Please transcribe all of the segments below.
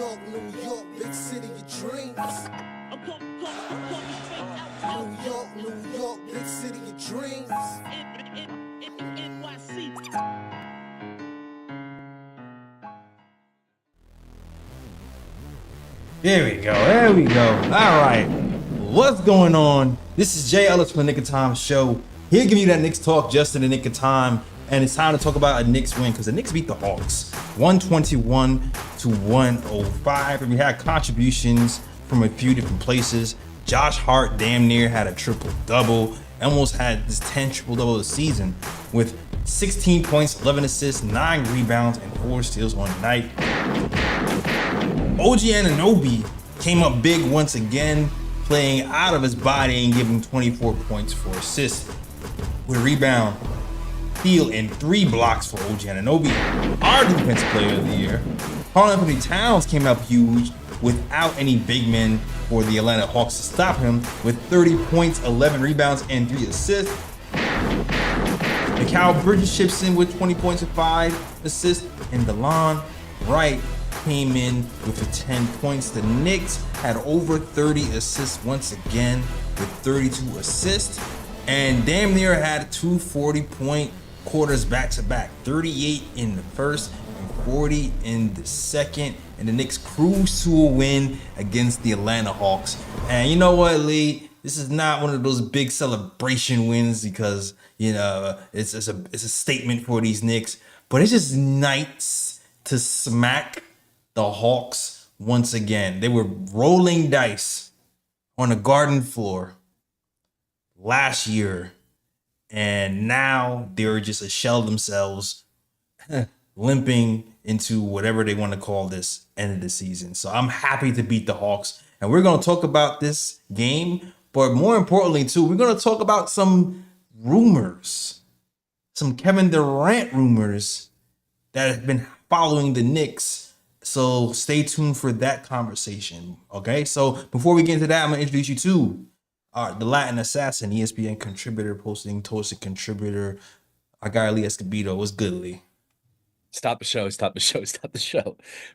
New York, big city of dreams. New York, big city of dreams. There we go. There we go. All right. What's going on? This is Jay Ellis from the Nick of Time show. Here giving you that Knicks talk just in the nick of time. And it's time to talk about a Knicks win because the Knicks beat the Hawks 121-105. And we had contributions from a few different places. Josh Hart damn near had a triple-double. Almost had this 10 triple-double this season with 16 points, 11 assists, 9 rebounds, and 4 steals on the night. OG Anunoby came up big once again, playing out of his body and giving 24 points for assists with a rebound, steal, and 3 blocks for OG Anunoby. Our defensive player of the year, Karl-Anthony Towns, came up huge without any big men for the Atlanta Hawks to stop him with 30 points, 11 rebounds, and 3 assists. Mikal Bridges chips in with 20 points and 5 assists, and DeLon Wright came in with the 10 points. The Knicks had over 30 assists once again with 32 assists, and damn near had 2 40-point quarters back-to-back, 38 in the first and 40 in the second, and the Knicks cruised to a win against the Atlanta Hawks. And you know what, Lee? This is not one of those big celebration wins because, you know, it's a statement for these Knicks, but it's just nice to smack the Hawks once again. They were rolling dice on a garden floor last year, and now they're just a shell themselves, limping into whatever they want to call this end of the season. So I'm happy to beat the Hawks, and we're going to talk about this game, but more importantly too, we're going to talk about some rumors, some Kevin Durant rumors that have been following the Knicks. So stay tuned for that conversation. Okay, so before we get into that, I'm gonna introduce you to the Latin Assassin, ESPN contributor, posting toasted contributor. Our guy Lee Escobedo. What's good, Lee? Stop the show.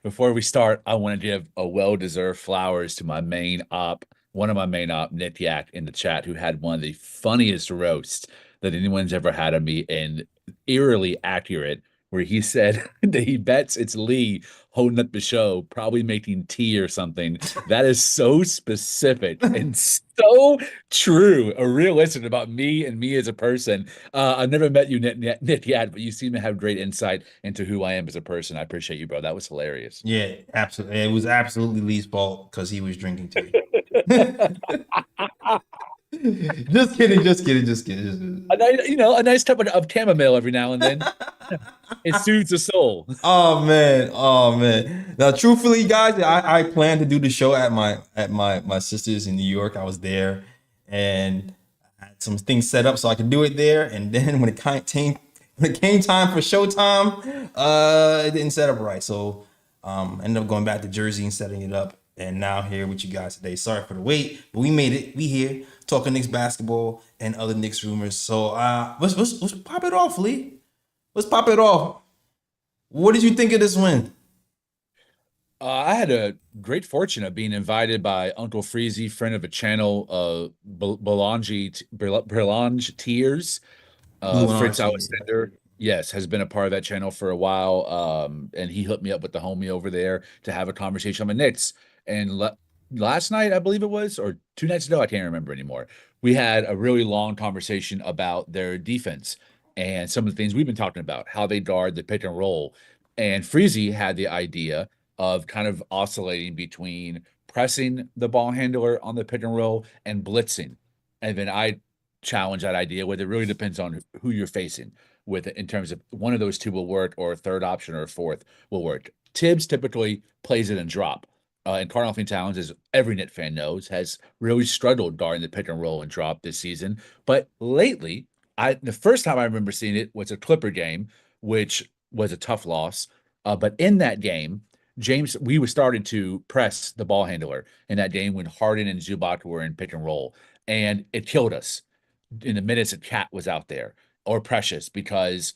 Before we start, I want to give a well-deserved flowers to my main op, one of my main op, Nick Yak, in the chat, who had one of the funniest roasts that anyone's ever had of me, and eerily accurate, where he said that he bets it's Lee holding up the show, probably making tea or something. That is so specific and so true. A real listener about me and me as a person. I've never met you, Nick, yet, but you seem to have great insight into who I am as a person. I appreciate you, bro. That was hilarious. Yeah, absolutely. It was absolutely Lee's fault because he was drinking tea. Just kidding. A nice cup of chamomile every now and then. It soothes the soul. Oh man. Now, truthfully, guys, I plan to do the show at my sister's in New York. I was there, and I had some things set up so I could do it there. And then when it came time for showtime, it didn't set up right. So ended up going back to Jersey and setting it up. And now here with you guys today. Sorry for the wait, but we made it. We here talking Knicks basketball and other Knicks rumors. So let's pop it off, Lee. Let's pop it off. What did you think of this win? I had a great fortune of being invited by Uncle Freezy, friend of a channel, Belange Tears. Fritz Alexander, yes, has been a part of that channel for a while. And he hooked me up with the homie over there to have a conversation on the Knicks. And last night, I believe it was, or 2 nights ago, I can't remember anymore. We had a really long conversation about their defense and some of the things we've been talking about, how they guard the pick and roll. And Freezy had the idea of kind of oscillating between pressing the ball handler on the pick and roll and blitzing. And then I challenge that idea where it really depends on who you're facing with it, in terms of one of those two will work, or a third option or a fourth will work. Tibbs typically plays it and drop. And Karl-Anthony Towns, as every Knicks fan knows, has really struggled guarding the pick and roll and drop this season. But lately, the first time I remember seeing it was a Clipper game, which was a tough loss. But in that game, we were starting to press the ball handler in that game when Harden and Zubac were in pick and roll. And it killed us in the minutes that Cat was out there, or Precious, because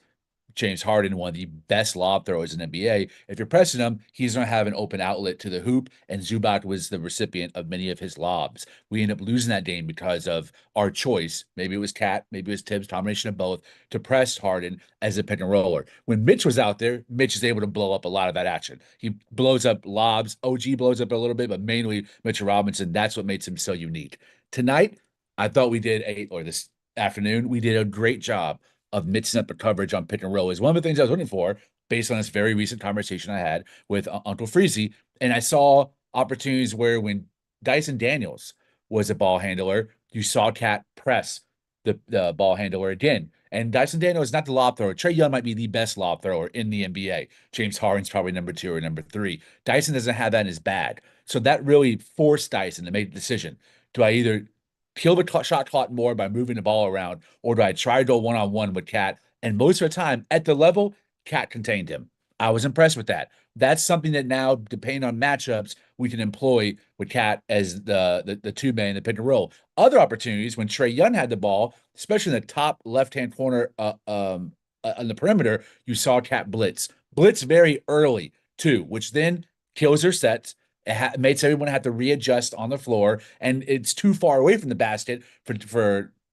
James Harden, one of the best lob throwers in the NBA. If you're pressing him, he's going to have an open outlet to the hoop, and Zubac was the recipient of many of his lobs. We end up losing that game because of our choice. Maybe it was Cat, maybe it was Tibbs, combination of both, to press Harden as a pick and roller. When Mitch was out there, Mitch is able to blow up a lot of that action. He blows up lobs. OG blows up a little bit, but mainly Mitchell Robinson. That's what makes him so unique. Tonight, I thought we did this afternoon, we did a great job of mixing up the coverage on pick and roll. Is one of the things I was looking for based on this very recent conversation I had with Uncle Freezy. And I saw opportunities where when Dyson Daniels was a ball handler, you saw Cat press the ball handler again. And Dyson Daniels is not the lob thrower. Trae Young might be the best lob thrower in the NBA. James Harden's probably number 2 or number 3. Dyson doesn't have that in his bag. So that really forced Dyson to make the decision. Do I either kill the shot clock more by moving the ball around, or do I try to go one-on-one with Cat? And most of the time, at the level, Cat contained him. I was impressed with that. That's something that now, depending on matchups, we can employ with Cat as the two-man in the pick and roll. Other opportunities, when Trae Young had the ball, especially in the top left-hand corner on the perimeter, you saw Cat blitz. Blitz very early, too, which then kills their sets. It makes everyone have to readjust on the floor, and it's too far away from the basket for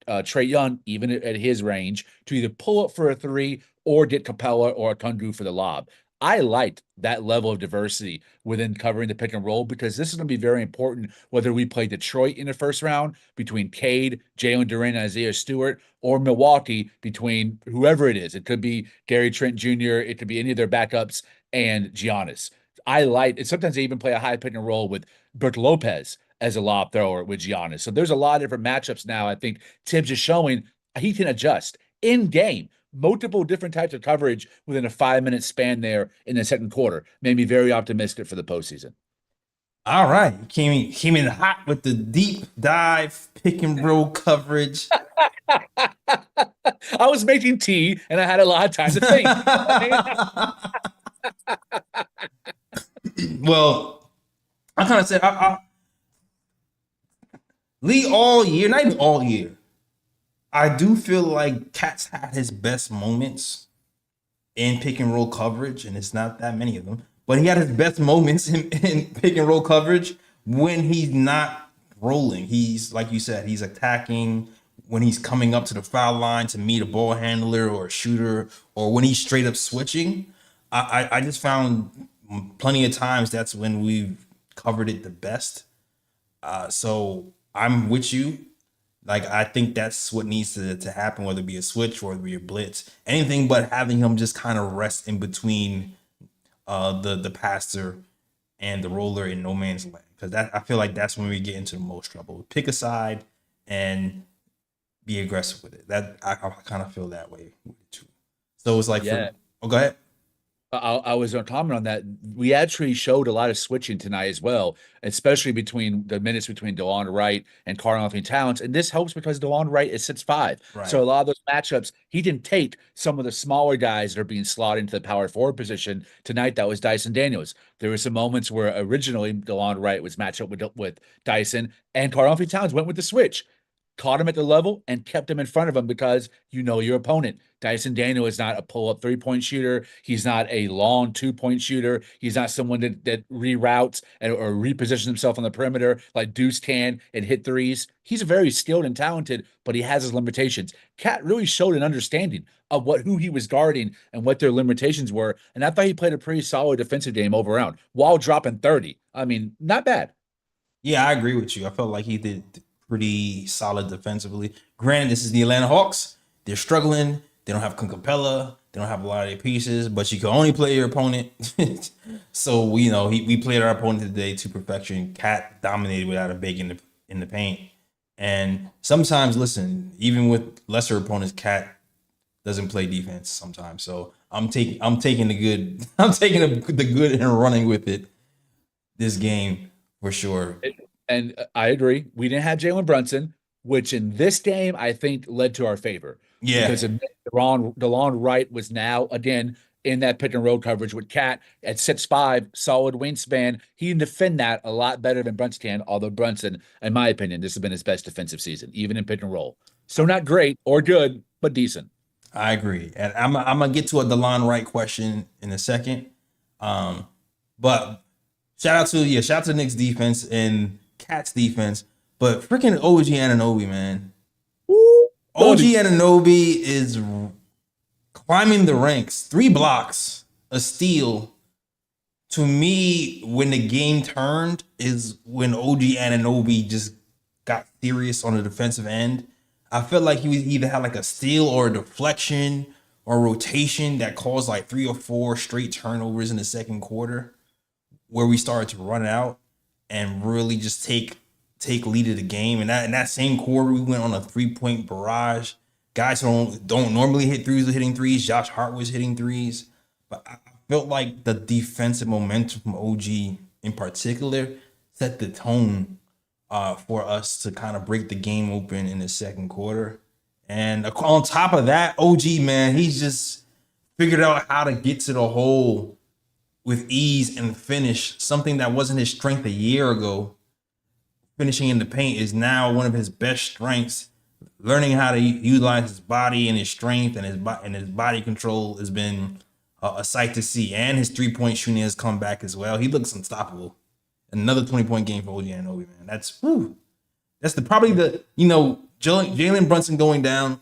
Trae Young, even at his range, to either pull up for a 3 or get Capella or a Kungu for the lob. I liked that level of diversity within covering the pick and roll, because this is going to be very important whether we play Detroit in the first round between Cade, Jalen Durant, and Isaiah Stewart, or Milwaukee between whoever it is. It could be Gary Trent Jr., it could be any of their backups, and Giannis. I like it. Sometimes they even play a high pick and roll with Brook Lopez as a lob thrower with Giannis. So there's a lot of different matchups now. I think Tibbs is showing he can adjust in game, multiple different types of coverage within a 5-minute span there in the second quarter. Made me very optimistic for the postseason. All right. Came in hot with the deep dive pick and roll coverage. I was making tea and I had a lot of time to think. Well, I kind of said, Lee all year, not even all year, I do feel like Cat's had his best moments in pick and roll coverage, and it's not that many of them, but he had his best moments in pick and roll coverage when he's not rolling. He's, like you said, he's attacking when he's coming up to the foul line to meet a ball handler or a shooter, or when he's straight up switching. I just found plenty of times that's when we've covered it the best. So I'm with you. Like, I think that's what needs to happen, whether it be a switch or whether it be a blitz. Anything but having him just kind of rest in between the passer and the roller in no man's land. Because I feel like that's when we get into the most trouble. Pick a side and be aggressive with it. That I kind of feel that way too. So it's like, yeah. Go ahead. I was going to comment on that. We actually showed a lot of switching tonight as well, especially between the minutes between DeLon Wright and Karl-Anthony Towns. And this helps because DeLon Wright is 6'5". Right. So a lot of those matchups, he didn't take some of the smaller guys that are being slotted into the power forward position. Tonight, that was Dyson Daniels. There were some moments where originally DeLon Wright was matched up with Dyson, and Karl-Anthony Towns went with the switch. Caught him at the level and kept him in front of him because you know your opponent. Dyson Daniel is not a pull-up 3-point shooter. He's not a long 2-point shooter. He's not someone that reroutes or repositions himself on the perimeter like Deuce can and hit threes. He's very skilled and talented, but he has his limitations. Cat really showed an understanding of who he was guarding and what their limitations were, and I thought he played a pretty solid defensive game overall while dropping 30. I mean, not bad. Yeah, I agree with you. I felt like he did pretty solid defensively. Granted, this is the Atlanta Hawks. They're struggling. They don't have Capella. They don't have a lot of their pieces, but you can only play your opponent. So we played our opponent today to perfection. Cat dominated without a big in the paint. And sometimes, listen, even with lesser opponents, Cat doesn't play defense sometimes. So I'm taking the good. I'm taking the good and running with it this game for sure. And I agree. We didn't have Jalen Brunson, which in this game, I think led to our favor. Yeah. Because DeLon Wright was now, again, in that pick and roll coverage with Cat at 6'5", solid wingspan. He can defend that a lot better than Brunson can, although Brunson, in my opinion, this has been his best defensive season, even in pick and roll. So not great or good, but decent. I agree, and I'm gonna get to a DeLon Wright question in a second. But shout out to the Knicks defense and Cats defense, but freaking OG Anunoby, man. Woo, OG buddy. Anunoby is climbing the ranks. 3 blocks, a steal. To me, when the game turned is when OG Anunoby just got serious on the defensive end. I felt like he was either had like a steal or a deflection or a rotation that caused like 3 or 4 straight turnovers in the second quarter, where we started to run out and really just take lead of the game. And that same quarter, we went on a 3-point barrage. Guys who don't normally hit threes were hitting threes. Josh Hart was hitting threes. But I felt like the defensive momentum from OG in particular set the tone for us to kind of break the game open in the second quarter. And on top of that, OG, man, he's just figured out how to get to the hole with ease and finish. Something that wasn't his strength a year ago. Finishing in the paint is now one of his best strengths. Learning how to utilize his body and his strength and his body control has been a sight to see. And his 3-point shooting has come back as well. He looks unstoppable. Another 20-point game for OG Anunoby, man. That's probably the Jalen Brunson going down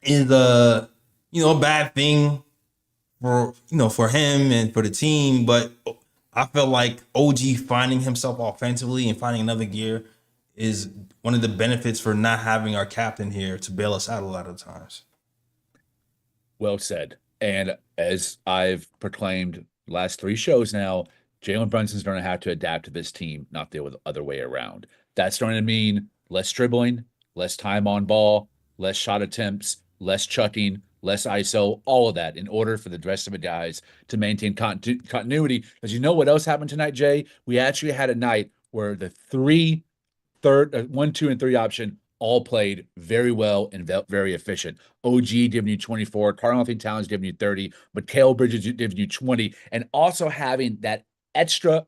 is a bad thing for him and for the team, but I felt like OG finding himself offensively and finding another gear is one of the benefits for not having our captain here to bail us out a lot of times. Well said. And as I've proclaimed last 3 shows now, Jalen Brunson's going to have to adapt to this team, not the other way around. That's going to mean less dribbling, less time on ball, less shot attempts, less chucking, less ISO, all of that in order for the rest of the guys to maintain continuity. Because you know what else happened tonight, Jay? We actually had a night where the 1, 2, and 3 option all played very well and very efficient. OG giving you 24, Karl-Anthony Towns giving you 30, Mikal Bridges giving you 20, and also having that extra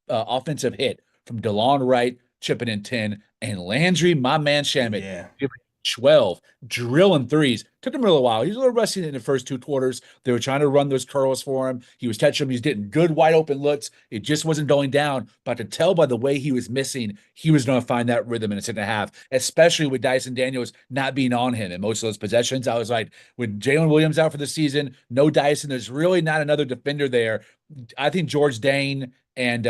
offensive hit from DeLon Wright chipping in 10, and Landry, my man Shamet, giving 12, drilling threes. Took him a little while. He was a little rusty in the first 2 quarters. They were trying to run those curls for him. He was catching them. He was getting good wide open looks. It just wasn't going down. But to tell by the way he was missing, he was going to find that rhythm in the second half, especially with Dyson Daniels not being on him in most of those possessions. I was like, with Jalen Williams out for the season, no Dyson, there's really not another defender there. I think George Dane and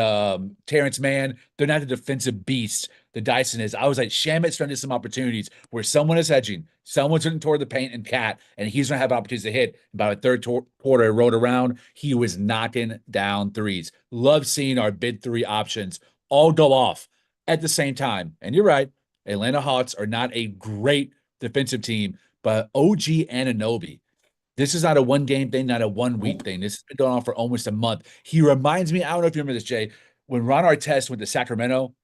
Terrence Mann, they're not the defensive beasts the Dyson is. I was like, Shamet's trying to some opportunities where someone is hedging, someone's looking toward the paint and Cat, and he's going to have opportunities to hit. About a third quarter, I rode around. He was knocking down threes. Love seeing our big 3 options all go off at the same time. And you're right, Atlanta Hawks are not a great defensive team, but OG Anunoby, this is not a 1-game thing, not a 1-week thing. This has been going on for almost a month. He reminds me, I don't know if you remember this, Jay, when Ron Artest went to Sacramento,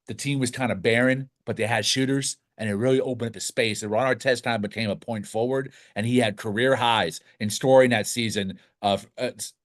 the team was kind of barren, but they had shooters, and it really opened up the space. And Ron Artest kind of became a point forward, and he had career highs in scoring that season of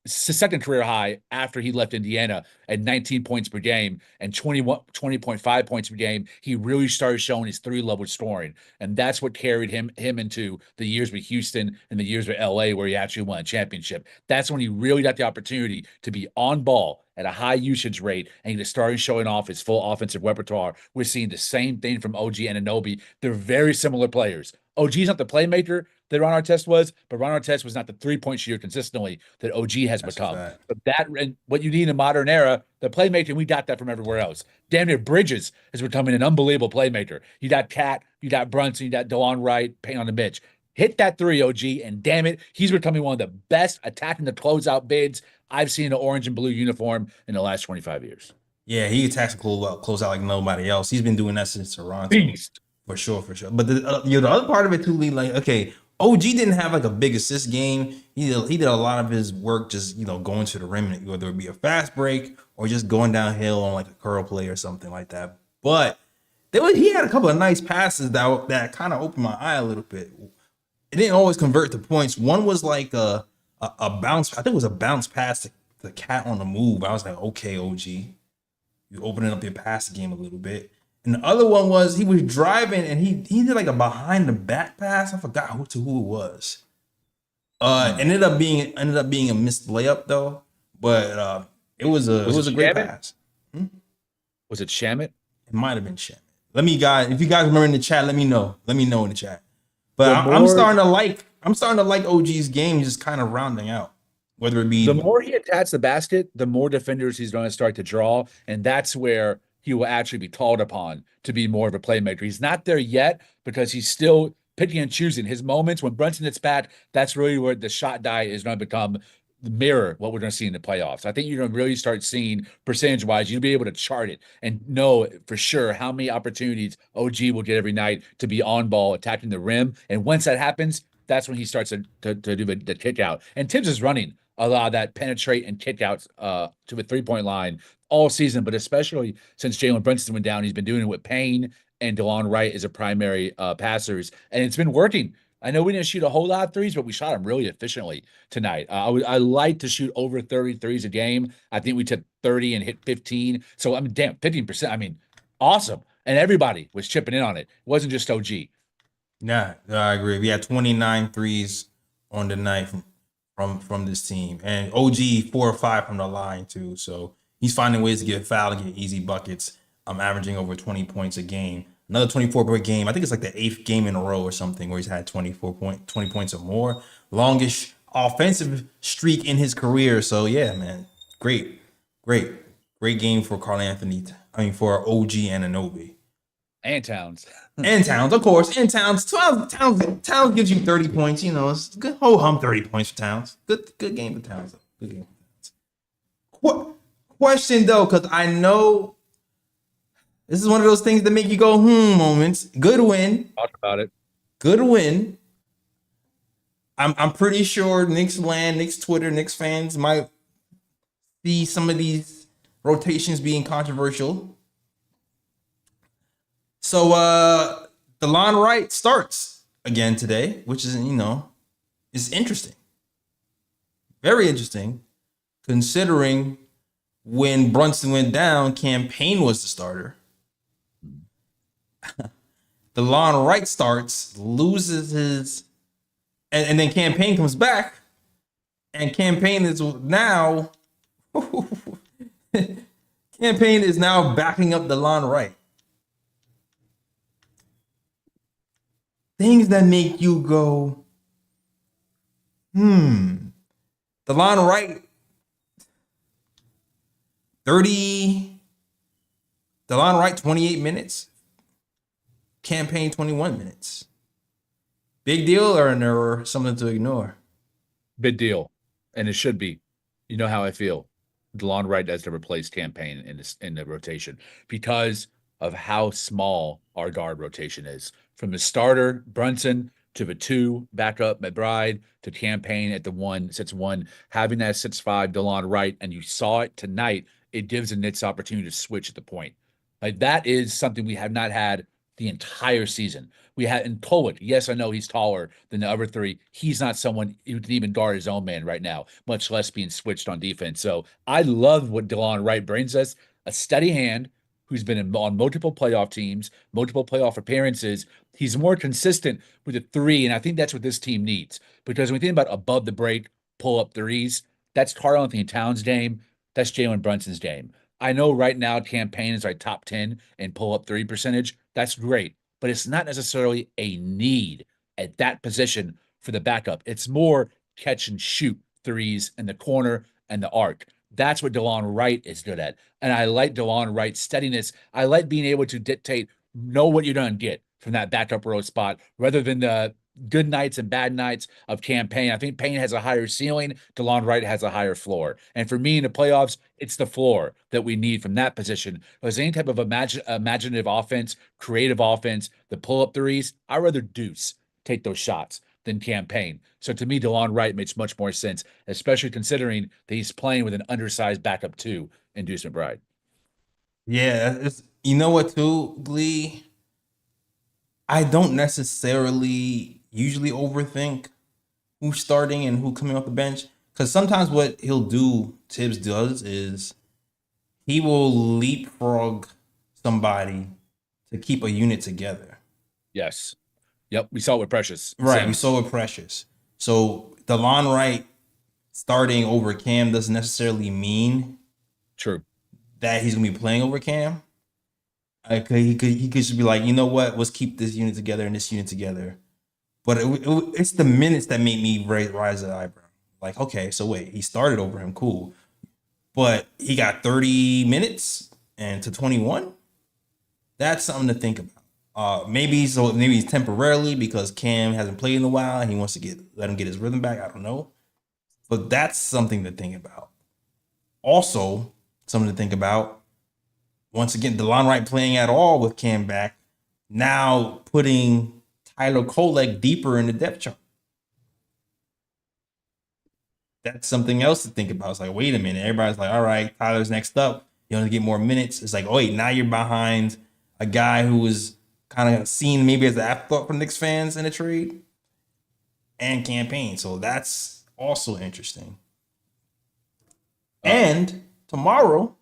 second career high after he left Indiana at 19 points per game and 20.5 points per game. He really started showing his 3-level scoring, and that's what carried him into the years with Houston and the years with LA, where he actually won a championship. That's when he really got the opportunity to be on ball at a high usage rate, and he started showing off his full offensive repertoire. We're seeing the same thing from OG Anunoby. They're very similar players. OG's not the playmaker that Ron Artest was, but Ron Artest was not the 3-point shooter consistently that OG has become. But that, and what you need in a modern era, the playmaking, we got that from everywhere else. Damn near Bridges is becoming an unbelievable playmaker. You got Cat, you got Brunson, you got DeLon Wright, paint on the bench. Hit that 3, OG, and damn it, he's becoming one of the best attacking the closeout bigs I've seen in an orange and blue uniform in the last 25 years. Yeah, he attacks the close out like nobody else. He's been doing that since Toronto. Beast. For sure. But the other part of it too, Lee, like, okay, OG didn't have like a big assist game. He did a lot of his work just, going to the rim, whether it be a fast break or just going downhill on like a curl play or something like that. But he had a couple of nice passes that kind of opened my eye a little bit. It didn't always convert to points. One was like a bounce. I think it was a bounce pass to the Cat on the move. I was like, okay, OG, you opening up your passing game a little bit. And the other one was he was driving and he did like a behind the back pass. I forgot who it was. Ended up being a missed layup though, but it was a great pass. Was it Shamit? It might have been Shamit. If you guys remember in the chat, let me know. Let me know in the chat. But I'm starting to like OG's game just kind of rounding out. Whether it be the more he attacks the basket, the more defenders he's going to start to draw, and that's where he will actually be called upon to be more of a playmaker. He's not there yet because he's still picking and choosing his moments. When Brunson hits back, that's really where the shot diet is going to become the mirror what we're going to see in the playoffs. I think you're going to really start seeing percentage-wise, you'll be able to chart it and know for sure how many opportunities OG will get every night to be on ball, attacking the rim. And once that happens, that's when he starts to do the kick out. And Tibbs is running a lot of that penetrate and kick outs to the three-point line all season, but especially since Jalen Brunson went down, he's been doing it with Payne and DeLon Wright as a primary passers, and it's been working. I know we didn't shoot a whole lot of threes, but we shot them really efficiently tonight. I like to shoot over 30 threes a game. I think we took 30 and hit 15. So, 15%. I mean, awesome. And everybody was chipping in on it. It wasn't just OG. Yeah, I agree. We had 29 threes on the night from this team. And OG 4 or 5 from the line too. So he's finding ways to get fouled and get easy buckets. I'm averaging over 20 points a game. Another 24-point game. I think it's like the 8th game in a row or something where he's had 20 points or more. Longest offensive streak in his career. So yeah, man. Great game for Karl-Anthony. For OG and Anunoby. And Towns. And Towns, of course. And Towns. Towns gives you 30 points. It's good. Ho-hum 30 points for Towns. Good game for Towns. Good game for Towns. Question, though, because I know this is one of those things that make you go, moments. Good win. Talk about it. Good win. I'm pretty sure Knicks land, Knicks Twitter, Knicks fans might see some of these rotations being controversial. So DeLon Wright starts again today, which is, is interesting. Very interesting, considering when Brunson went down, Campaign was the starter. DeLon Wright starts, loses his, and then Campaign comes back, and Campaign is now Campaign is now backing up DeLon Wright. Things that make you go, DeLon Wright, 28 minutes. Campaign 21 minutes. Big deal or something to ignore? Big deal. And it should be. You know how I feel. DeLon Wright has to replace Campaign in the rotation because of how small our guard rotation is. From the starter, Brunson, to the 2, backup McBride, to Campaign at the 1, sits 1, having that 6'5" DeLon Wright, and you saw it tonight, it gives the Knicks opportunity to switch at the point. Like, that is something we have not had the entire season. We had in Pollock. Yes, I know he's taller than the other 3. He's not someone who can even guard his own man right now, much less being switched on defense. So I love what DeLon Wright brings us, a steady hand who's been on multiple playoff teams, multiple playoff appearances. He's more consistent with the 3, and I think that's what this team needs. Because when we think about above the break, pull-up threes, that's Karl-Anthony Towns' game. That's Jalen Brunson's game. I know right now Campaign is like top 10 in pull-up 3 percentage. That's great, but it's not necessarily a need at that position for the backup. It's more catch and shoot threes in the corner and the arc. That's what DeLon Wright is good at. And I like DeLon Wright's steadiness. I like being able to dictate, know what you're going to get from that backup row spot rather than the good nights and bad nights of Campaign. I think Payne has a higher ceiling. DeLon Wright has a higher floor. And for me in the playoffs, it's the floor that we need from that position. Because any type of imaginative offense, creative offense, the pull-up threes, I'd rather Deuce take those shots than Campaign. So to me, DeLon Wright makes much more sense, especially considering that he's playing with an undersized backup 2 in Deuce McBride. Yeah, you know what too, Glee? I don't necessarily usually overthink who's starting and who coming off the bench. Because sometimes what Tibbs does is he will leapfrog somebody to keep a unit together. Yes. Yep. We saw it with Precious. Right. We Sims. saw it Precious. So DeLon Wright starting over Cam doesn't necessarily mean True. that he's gonna be playing over Cam. He could just be like, you know what? Let's keep this unit together and this unit together. But it's the minutes that make me rise the eyebrow. Like, okay, so wait, he started over him, cool, but he got 30 minutes and to 21. That's something to think about. Maybe he's temporarily because Cam hasn't played in a while and he wants to let him get his rhythm back. I don't know, but that's something to think about. Also, something to think about. Once again, DeLon Wright playing at all with Cam back, now putting Tyler Kolek deeper in the depth chart. That's something else to think about. It's like, wait a minute. Everybody's like, all right, Tyler's next up. You want to get more minutes. It's like, oh, wait, now you're behind a guy who was kind of seen maybe as an afterthought for Knicks fans in a trade and campaign. So that's also interesting. And tomorrow,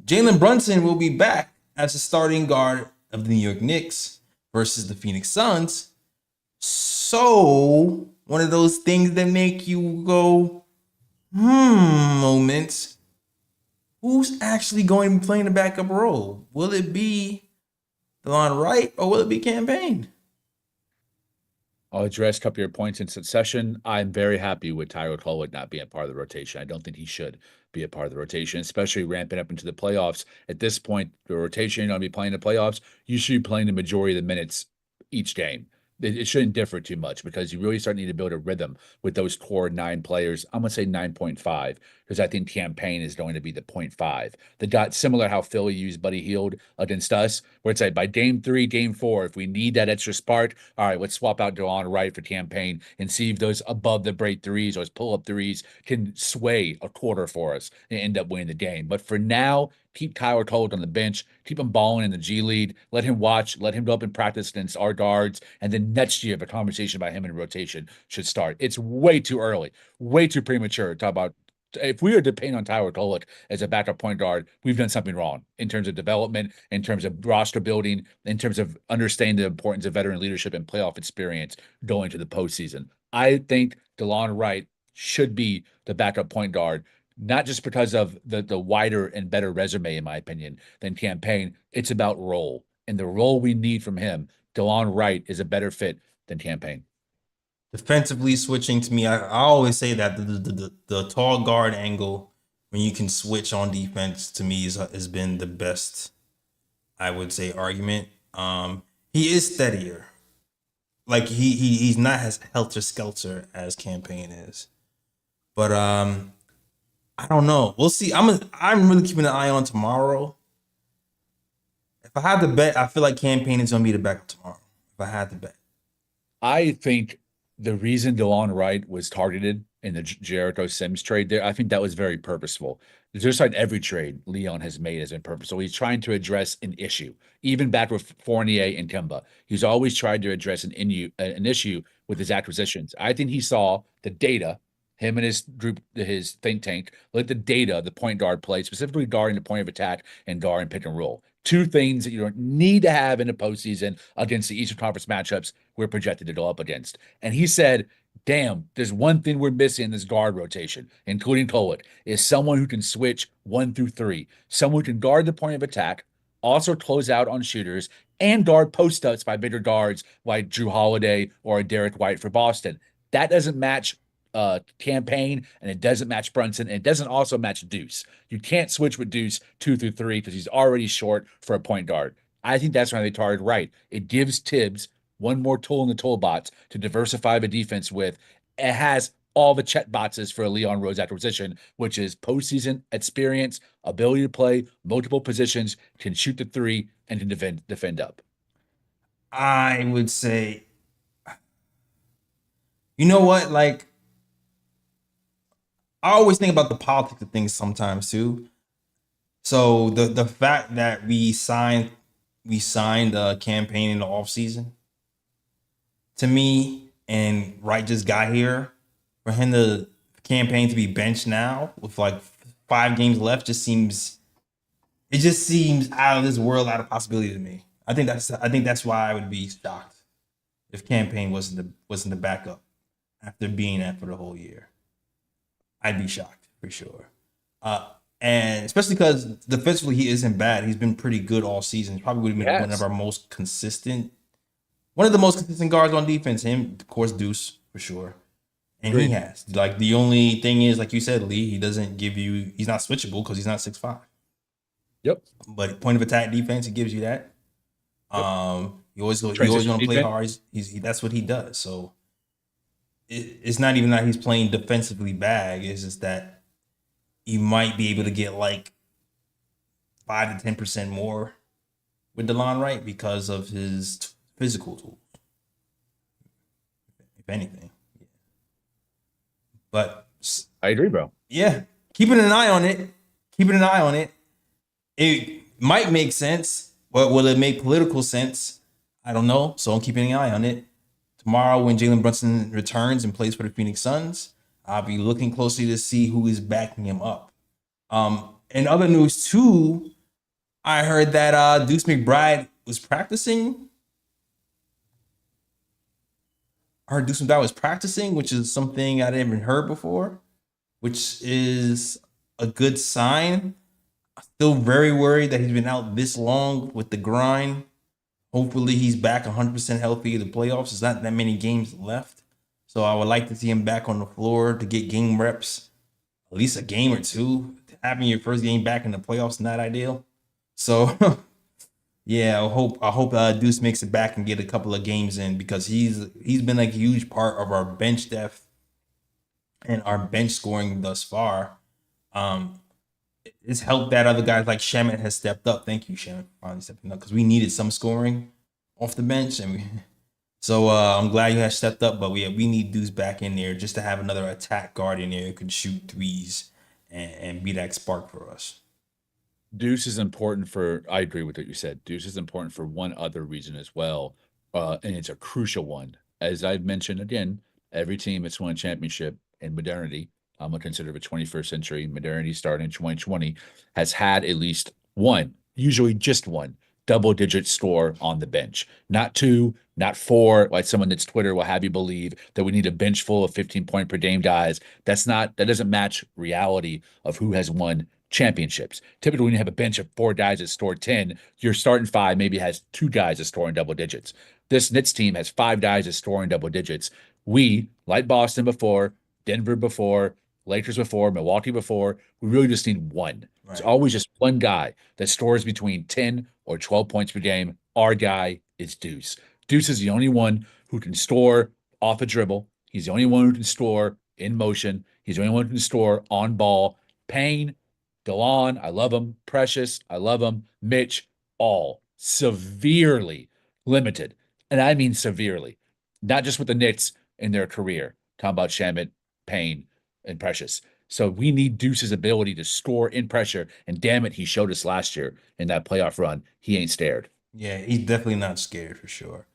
Jalen Brunson will be back as the starting guard of the New York Knicks versus the Phoenix Suns. So, one of those things that make you go, moments. Who's actually going to be playing the backup role? Will it be DeLon Wright or will it be Campaign? I'll address a couple of your points in succession. I'm very happy with Tyler Kolek not being a part of the rotation. I don't think he should be a part of the rotation, especially ramping up into the playoffs. At this point, the rotation, you're going to be playing the playoffs. You should be playing the majority of the minutes each game. It shouldn't differ too much because you really start needing to build a rhythm with those core 9 players. I'm going to say 9.5 because I think Campaign is going to be the 0.5. The dot similar how Philly used Buddy Hield against us, where it's like by game 3, game 4, if we need that extra spark, all right, let's swap out DeLon Wright for Campaign and see if those above the break threes or those pull-up threes can sway a quarter for us and end up winning the game. But for now, keep Tyler Kolek on the bench, keep him balling in the G League, let him watch, let him go up and practice against our guards, and then next year the conversation about him in rotation should start. It's way too early, way too premature to talk about. If we are depending on Tyler Kolek as a backup point guard, we've done something wrong in terms of development, in terms of roster building, in terms of understanding the importance of veteran leadership and playoff experience going to the postseason. I think DeLon Wright should be the backup point guard, not just because of the wider and better resume, in my opinion, than Campaign. It's about role. And the role we need from him, DeLon Wright is a better fit than Campaign. Defensively switching to me, I always say that the tall guard angle when you can switch on defense to me has been the best, I would say, argument. He is steadier. Like he's not as helter skelter as Campaign is. But I don't know. We'll see. I'm really keeping an eye on tomorrow. If I had to bet, I feel like Campaign is gonna be the backup tomorrow. If I had to bet. I think the reason DeLon Wright was targeted in the Jericho Sims trade there, I think that was very purposeful. Just like every trade Leon has made has been purposeful. He's trying to address an issue. Even back with Fournier and Kemba, he's always tried to address an issue with his acquisitions. I think he saw the data, him and his group, his think tank, let the data, the point guard play, specifically guarding the point of attack and guarding pick and roll. 2 things that you don't need to have in the postseason against the Eastern Conference matchups we're projected to go up against. And he said, damn, there's one thing we're missing in this guard rotation, including Kolek, is someone who can switch 1 through 3, someone who can guard the point of attack, also close out on shooters, and guard post-ups by bigger guards like Drew Holiday or Derek White for Boston. That doesn't match Campaign, and it doesn't match Brunson, and it doesn't also match Deuce. You can't switch with Deuce 2 through 3 because he's already short for a point guard. I think that's why they targeted Wright. It gives Tibbs one more tool in the toolbox to diversify the defense with. It has all the check boxes for a Leon Rose acquisition, which is postseason experience, ability to play multiple positions, can shoot the 3, and can defend up. I would say, you know what? Like, I always think about the politics of things sometimes too. So the fact that we signed a Campaign in the offseason, to me, and Wright just got here, for him to Campaign to be benched now with like 5 games left just seems It just seems out of this world, out of possibility to me. I think that's why I would be shocked if Campaign wasn't the backup after being that for the whole year. I'd be shocked for sure. And especially because defensively he isn't bad. He's been pretty good all season. Probably would have been one of the most consistent guards on defense. Him, of course, Deuce for sure. And he has. Like, the only thing is, like you said, Lee, he's not switchable because he's not 6'5". Yep. But point of attack defense, he gives you that. Yep. You always want to play hard. That's what he does. So it's not even that he's playing defensively bad. It's just that he might be able to get like 5 to 10% more with DeLon Wright because of his physical tools, if anything. Yeah. But I agree, bro. Yeah, keeping an eye on it. It might make sense, but will it make political sense? I don't know. So I'm keeping an eye on it. Tomorrow, when Jalen Brunson returns and plays for the Phoenix Suns, I'll be looking closely to see who is backing him up. In other news too, I heard that Deuce McBride was practicing. Which is something I didn't even heard before, which is a good sign. I'm still very worried that he's been out this long with the grind. Hopefully he's back 100% healthy in the playoffs. There's not that many games left. So I would like to see him back on the floor to get game reps, at least a game or two. Having your first game back in the playoffs is not ideal. So yeah, I hope Deuce makes it back and get a couple of games in, because he's been a huge part of our bench depth and our bench scoring thus far. It's helped that other guys like Shamet has stepped up. Thank you, Shamet, for finally stepping up, because we needed some scoring off the bench, so I'm glad you have stepped up. But we need Deuce back in there just to have another attack guard in there who can shoot threes and be that spark for us. Deuce is important I agree with what you said. Deuce is important for one other reason as well, and it's a crucial one. As I've mentioned again, every team that's won a championship in modernity, I'm going to consider it a 21st century modernity starting in 2020, has had at least one, usually just one, double-digit score on the bench. Not two, not four, like someone that's Twitter will have you believe that we need a bench full of 15-point per game guys. That doesn't match reality of who has won championships. Typically, when you have a bench of 4 guys that score 10, your starting 5 maybe has 2 guys that score in double digits. This Knicks team has 5 guys that score in double digits. We, like Boston before, Denver before, Lakers before, Milwaukee before, we really just need one. Right. It's always just one guy that scores between 10 or 12 points per game. Our guy is Deuce. Deuce is the only one who can score off a dribble. He's the only one who can score in motion. He's the only one who can score on ball. Payne, DeLon, I love him. Precious, I love him. Mitch, all severely limited. And I mean severely. Not just with the Knicks in their career. Talking about Shamet, Payne, and Precious. So we need Deuce's ability to score in pressure. And damn it, he showed us last year in that playoff run. He ain't scared. Yeah, he's definitely not scared for sure.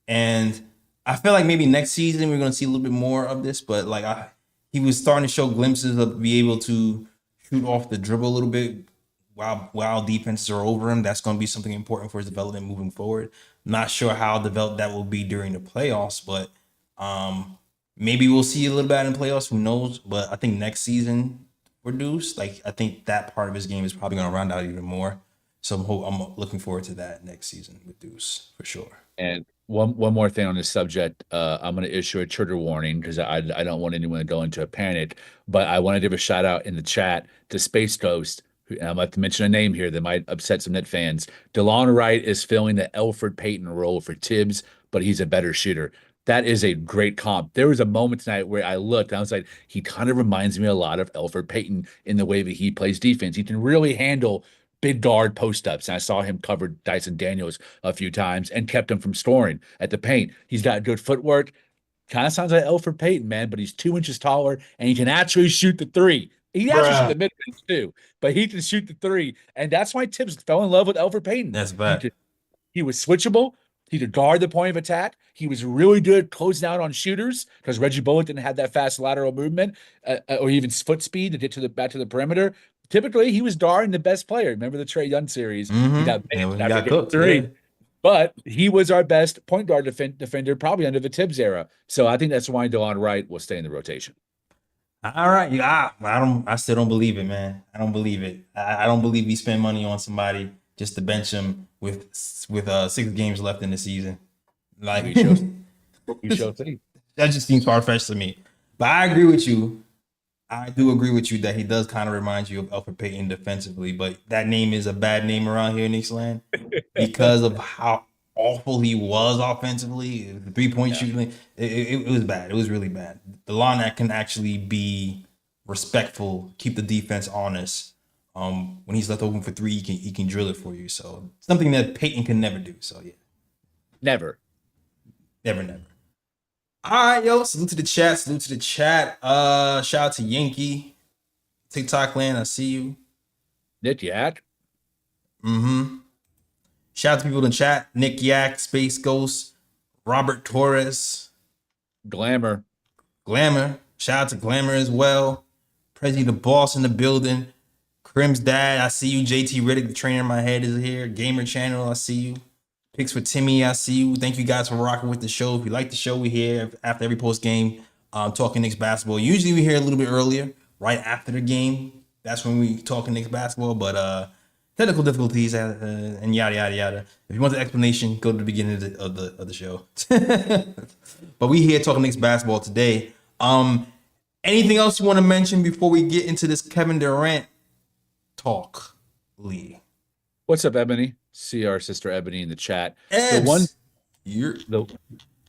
And I feel like maybe next season we're going to see a little bit more of this. But like he was starting to show glimpses of be able to shoot off the dribble a little bit while defenses are over him. That's going to be something important for his development moving forward. Not sure how developed that will be during the playoffs, but maybe we'll see a little bit in playoffs. Who knows? But I think next season for Deuce, like I think that part of his game is probably going to round out even more. So I'm looking forward to that next season with Deuce for sure. And one more thing on this subject, I'm going to issue a trigger warning because I don't want anyone to go into a panic. But I want to give a shout out in the chat to Space Ghost. And I'm about to mention a name here that might upset some Knicks fans. DeLon Wright is filling the Elfrid Payton role for Tibbs, but he's a better shooter. That is a great comp. There was a moment tonight where I looked and I was like, he kind of reminds me a lot of Elfrid Payton in the way that he plays defense. He can really handle big guard post-ups. And I saw him cover Dyson Daniels a few times and kept him from scoring at the paint. He's got good footwork. Kind of sounds like Elfrid Payton, man, but he's 2 inches taller and he can actually shoot the three. He actually shoot the mid-range too, but he can shoot the three. And that's why Tibbs fell in love with Elfrid Payton. That's bad. He was switchable. He could guard the point of attack. He was really good closing out on shooters because Reggie Bullock didn't have that fast lateral movement or even foot speed to get back to the perimeter. typically he was darn the best player. Remember the Trae Young series? He got Yeah, benched when he after got game cooked. three. Yeah. But he was our best point guard defender probably under the Tibbs era. So I think that's why DeLon Wright will stay in the rotation. All right. I still don't believe it, man. I don't believe it. I don't believe we spend money on somebody just to bench him with 6 games left in the season. Like We shall see. that just seems far-fetched to me. But I agree with you. I do agree with you that he does kind of remind you of Elfrid Payton defensively, but that name is a bad name around here in Knicks land because of how awful he was offensively. The 3-point shooting, it was bad. It was really bad. The line that can actually be respectful, keep the defense honest. When he's left open for 3, he can drill it for you. So something that Payton can never do. So yeah, Never. never. All right, yo. Salute to the chat. Shout out to Yankee. TikTok land, I see you. Nick Yak. Shout out to people in the chat. Nick Yak, Space Ghost, Robert Torres, Glamour. Shout out to Glamour as well. Prezi the boss in the building. Crim's dad, I see you. JT Riddick, the trainer in my head, is here. Gamer Channel, I see you. Picks for Timmy, I see you. Thank you guys for rocking with the show. If you like the show, we here after every post game, talking Knicks basketball. Usually we here a little bit earlier, right after the game. That's when we talking Knicks basketball. But technical difficulties and yada yada yada. If you want the explanation, go to the beginning of the show. But we here talking Knicks basketball today. Anything else you want to mention before we get into this Kevin Durant talk, Lee? What's up, Ebony? See our sister Ebony in the chat. Ebs,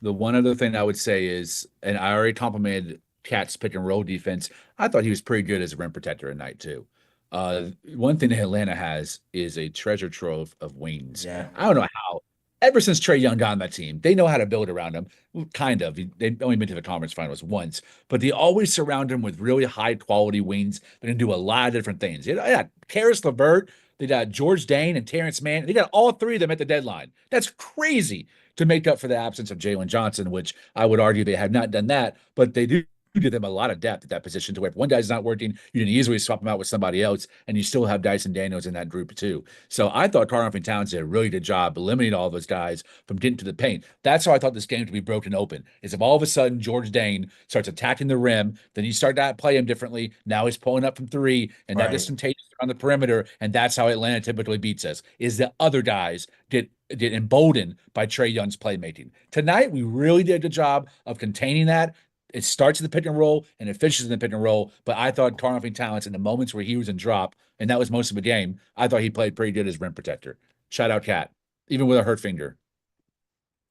The one other thing I would say is, and I already complimented Cat's pick and roll defense. I thought he was pretty good as a rim protector at night too. One thing that Atlanta has is a treasure trove of wings. Yeah. I don't know how. Ever since Trae Young got on that team, they know how to build around him. Kind of. They've only been to the conference finals once, but they always surround him with really high quality wings that can do a lot of different things. They got Karis LeVert, they got George Dane and Terrence Mann. They got all 3 of them at the deadline. That's crazy to make up for the absence of Jalen Johnson, which I would argue they have not done that, but they do give them a lot of depth at that position to where if one guy's not working, you can easily swap him out with somebody else, and you still have Dyson Daniels in that group too. So I thought Karl-Anthony Towns did a really good job eliminating all those guys from getting to the paint. That's how I thought this game to be broken open, is if all of a sudden George Dane starts attacking the rim, then you start to play him differently. Now he's pulling up from 3, and that gets contagious on the perimeter, and that's how Atlanta typically beats us, is the other guys get emboldened by Trae Young's playmaking. Tonight, we really did a good job of containing that. It starts in the pick and roll and it finishes in the pick and roll. But I thought Karl-Anthony Towns, in the moments where he was in drop, and that was most of the game, I thought he played pretty good as rim protector. Shout out Cat, even with a hurt finger.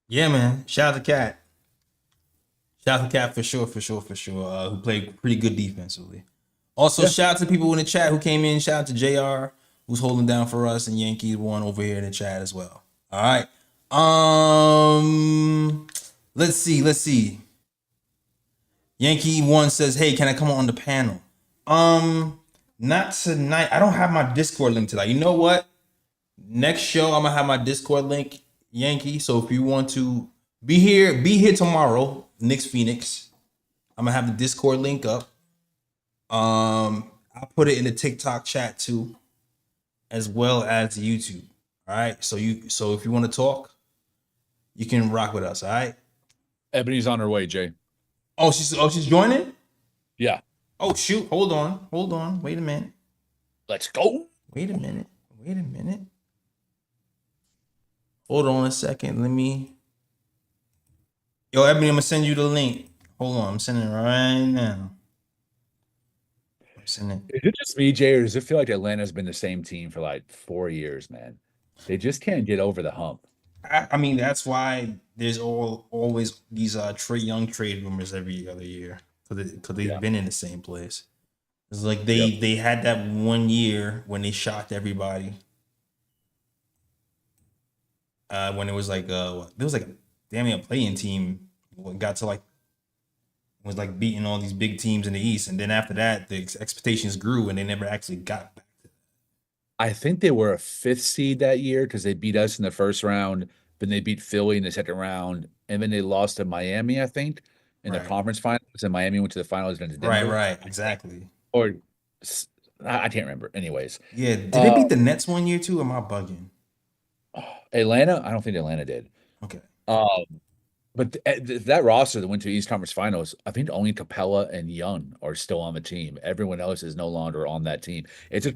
Yeah, man. Shout out to Cat. Shout out to Cat for sure. Who played pretty good defensively. Also, shout out to people in the chat who came in. Shout out to JR, who's holding down for us, and Yankees one over here in the chat as well. All right. Let's see. Yankee one says, "Hey, can I come on the panel?" Not tonight. I don't have my Discord link tonight. You know what? Next show, I'm gonna have my Discord link, Yankee. So if you want to be here tomorrow, Knicks Phoenix. I'm gonna have the Discord link up. I'll put it in the TikTok chat too, as well as YouTube. All right. So if you want to talk, you can rock with us. All right. Ebony's on her way, Jay. Oh, she's joining? Yeah. Oh, shoot. Hold on. Wait a minute. Let's go. Wait a minute. Hold on a second. Yo, Ebony, I'm going to send you the link. Hold on. I'm sending it right now. Is it just me, Jay, or does it feel like Atlanta's been the same team for like 4 years, man? They just can't get over the hump. I mean, that's why there's always these Trae Young trade rumors every other year, because they've been in the same place. It's like they had that 1 year when they shocked everybody. When it was like there was like damn near a playing team when got to like was like beating all these big teams in the East, and then after that the expectations grew and they never actually got back. I think they were a 5th seed that year because they beat us in the first round, then they beat Philly in the second round, and then they lost to Miami, I think, in the conference finals. And Miami went to the finals against Denver. Right, exactly. Or I can't remember. Anyways, Yeah, did they beat the Nets one year too? Or am I bugging? Atlanta. I don't think Atlanta did. Okay. Um, but that roster that went to East Conference Finals, I think only Capella and Young are still on the team. Everyone else is no longer on that team.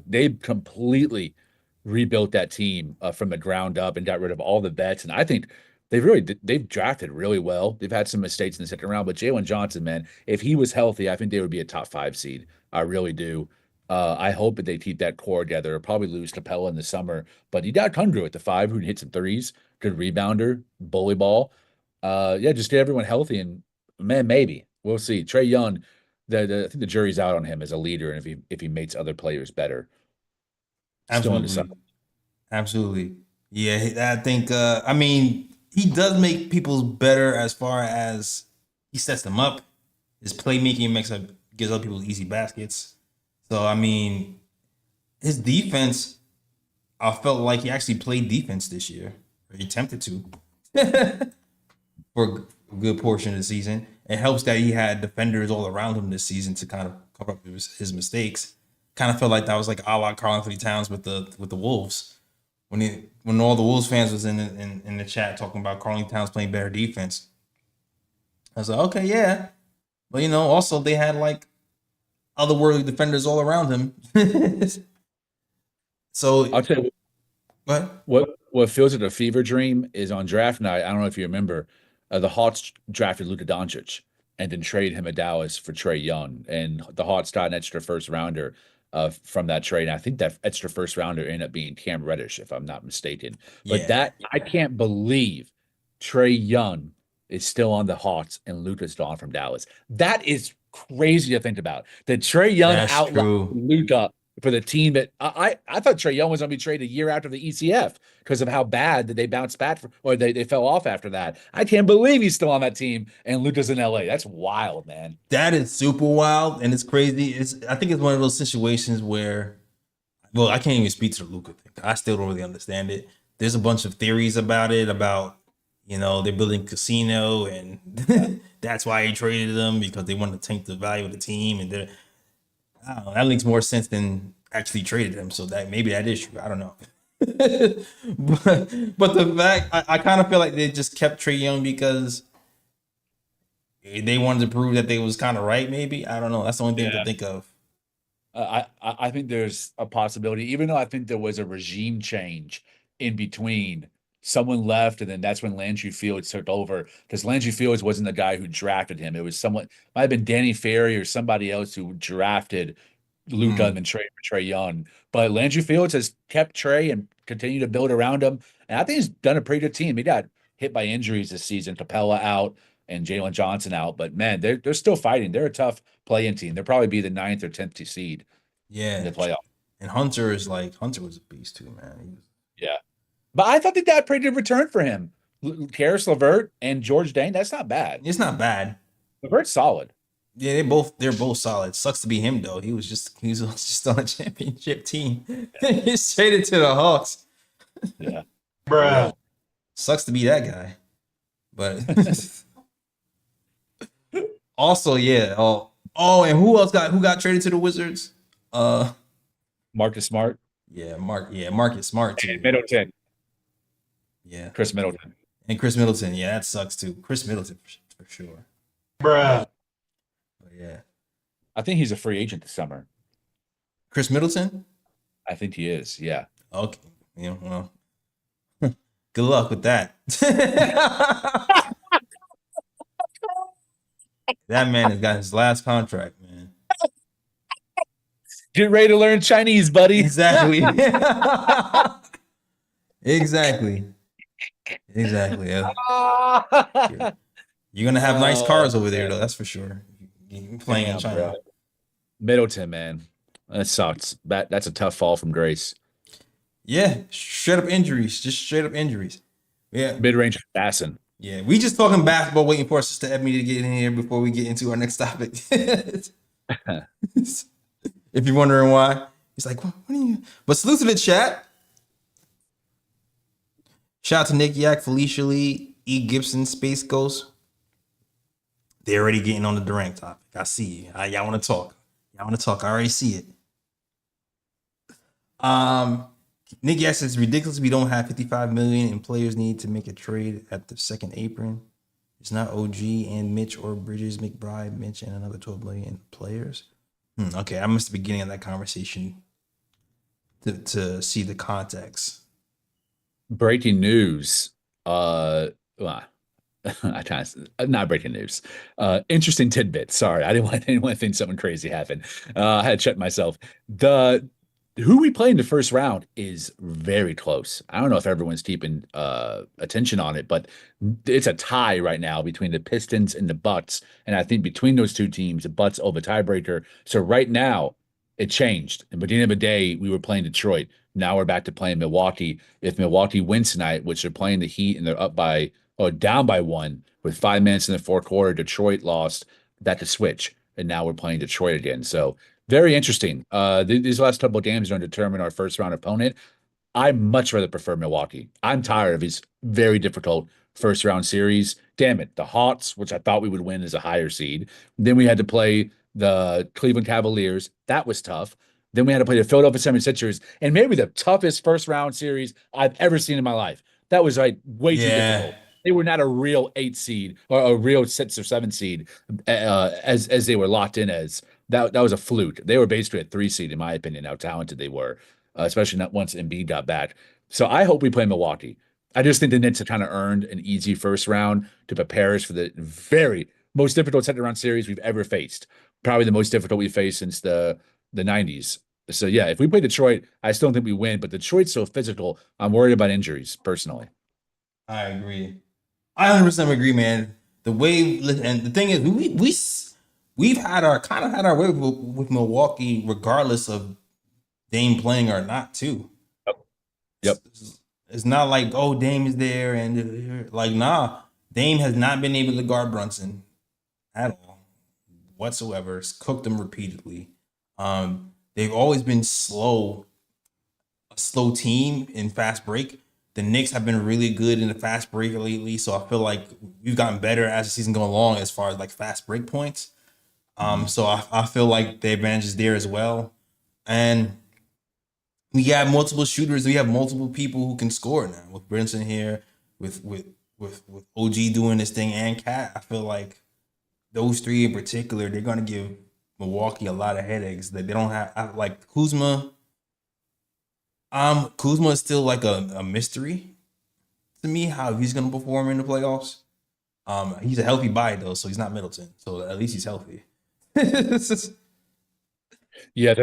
They've completely rebuilt that team from the ground up and got rid of all the vets. And I think they've drafted really well. They've had some mistakes in the second round, but Jalen Johnson, man, if he was healthy, I think they would be a top 5 seed. I really do. I hope that they keep that core together. They'll probably lose Capella in the summer, but you got Kundru at the 5 who can hit some threes, good rebounder, bully ball. Yeah, just get everyone healthy and man, maybe we'll see. Trae Young, I think the jury's out on him as a leader, and if he makes other players better. Still in the Absolutely. summer. Absolutely. Yeah, I think I mean, he does make people better as far as he sets them up. His playmaking gives other people easy baskets. So I mean, his defense, I felt like he actually played defense this year. Or he attempted to for a good portion of the season. It helps that he had defenders all around him this season to kind of cover up his mistakes. Kind of felt like that was like a la Karl-Anthony Towns with the Wolves. When all the Wolves fans was in the chat talking about Karl-Anthony Towns playing better defense, I was like, okay, yeah, but also they had like otherworldly defenders all around him. So, I'll tell you but what feels like a fever dream is on draft night. I don't know if you remember, the Hawks drafted Luka Doncic and then traded him to Dallas for Trae Young, and the Hawks got an extra first rounder from that trade. And I think that extra first rounder ended up being Cam Reddish, if I'm not mistaken. But yeah, I can't believe Trae Young is still on the Hawks and Luka's gone from Dallas. That is crazy to think about. That Trae Young that's outlasted true. Luka for the team that I thought Trae Young was going to be traded a year after the ECF because of how bad that they bounced back or they fell off after that. I can't believe he's still on that team and Luka's in LA. That's wild, man. That is super wild and it's crazy. I think it's one of those situations where, well, I can't even speak to the Luka thing. I still don't really understand it. There's a bunch of theories about it, about they're building casino and that's why he traded them because they wanted to tank the value of the team, and I don't know, that makes more sense than actually traded him. So that maybe that is true. I don't know. but the fact I kind of feel like they just kept Trae Young because they wanted to prove that they was kind of right. Maybe I don't know. That's the only thing I can think of. I think there's a possibility, even though I think there was a regime change in between. Someone left, and then that's when Landry Fields took over because Landry Fields wasn't the guy who drafted him. It was someone, might have been Danny Ferry or somebody else who drafted Luka and then traded for Trae Young. But Landry Fields has kept Trae and continued to build around him. And I think he's done a pretty good team. He got hit by injuries this season, Capella out and Jalen Johnson out. But man, they're still fighting. They're a tough play-in team. They'll probably be the 9th or 10th seed in Yeah, the playoff. and Hunter was a beast too, man. Yeah. But I thought they got a pretty good return for him. Karis LeVert and George Dane, that's not bad. It's not bad. LeVert's solid. Yeah, they're both solid. Sucks to be him though. He was just on a championship team. He's traded to the Hawks. Yeah. Bruh. Sucks to be that guy. But also, yeah. And who got traded to the Wizards? Marcus Smart. Yeah, Marcus Smart too. And Middleton. Yeah. Chris Middleton. And Chris Middleton. Yeah, that sucks too. Chris Middleton for sure. Bruh. But yeah. I think he's a free agent this summer. Chris Middleton? I think he is, yeah. Okay. Yeah, well. Good luck with that. That man has got his last contract, man. Get ready to learn Chinese, buddy. Exactly. Exactly. Yeah. You're gonna have nice cars over there, though. That's for sure. You're playing in China. Bro. Middleton, man, that sucks. That's a tough fall from grace. Yeah, straight up injuries. Just straight up injuries. Yeah. Mid-range assassin. Yeah, we just talking basketball, waiting for our sister Ebony to get in here before we get into our next topic. If you're wondering why, he's like, what are you? But salute to the chat. Shout out to Nick Yak, Felicia Lee, E. Gibson, Space Ghost. They're already getting on the Durant topic. I see you. Y'all want to talk. I already see it. Nick, yes, it's ridiculous. We don't have 55 million and players need to make a trade at the second apron. It's not OG and Mitch or Bridges, McBride, Mitch, and another 12 million players. Okay, I missed the beginning of that conversation to see the context. Breaking news. Well, I kind of not breaking news. Interesting tidbit. Sorry, I didn't want to think something crazy happened. I had to check myself. The who we play in the first round is very close. I don't know if everyone's keeping attention on it, but it's a tie right now between the Pistons and the Bucks. And I think between those two teams, the Bucks over tiebreaker. So right now, it changed. At the beginning of the day, we were playing Detroit. Now we're back to playing Milwaukee. If Milwaukee wins tonight, which they're playing the Heat and they're up by or down by one with 5 minutes in the fourth quarter, Detroit lost. That to switch, and now we're playing Detroit again. So very interesting. These last couple of games are going to determine our first round opponent. I much rather prefer Milwaukee. I'm tired of his very difficult first round series. Damn it, the Hawks, which I thought we would win as a higher seed. Then we had to play the Cleveland Cavaliers. That was tough. Then we had to play the Philadelphia 76ers, and maybe the toughest first round series I've ever seen in my life. That was like way too difficult. They were not a real 8 seed or a real 6 or 7 seed as they were locked in as. That was a fluke. They were basically a 3 seed, in my opinion, how talented they were, especially not once Embiid got back. So I hope we play Milwaukee. I just think the Knicks have kind of earned an easy first round to prepare us for the very most difficult second round series we've ever faced. Probably the most difficult we've faced since the 90s. So yeah, if we play Detroit, I still think we win, but Detroit's so physical. I'm worried about injuries personally. I agree. I 100% agree, man. The way and the thing is, we've had our way with Milwaukee, regardless of Dame playing or not, too. Yep. It's not like, oh, Dame is there and like, nah, Dame has not been able to guard Brunson at all whatsoever. It's cooked them repeatedly. They've always been a slow team in fast break. The Knicks have been really good in the fast break lately, so I feel like we've gotten better as the season goes along as far as like fast break points. So I feel like the advantage is there as well, and we have multiple shooters. We have multiple people who can score now with Brunson here, with OG doing this thing and Cat. I feel like those three in particular, they're gonna give Milwaukee a lot of headaches that they don't have. Like Kuzma. Kuzma is still like a mystery to me how he's gonna perform in the playoffs. He's a healthy body though, so he's not Middleton. So at least he's healthy. Yeah,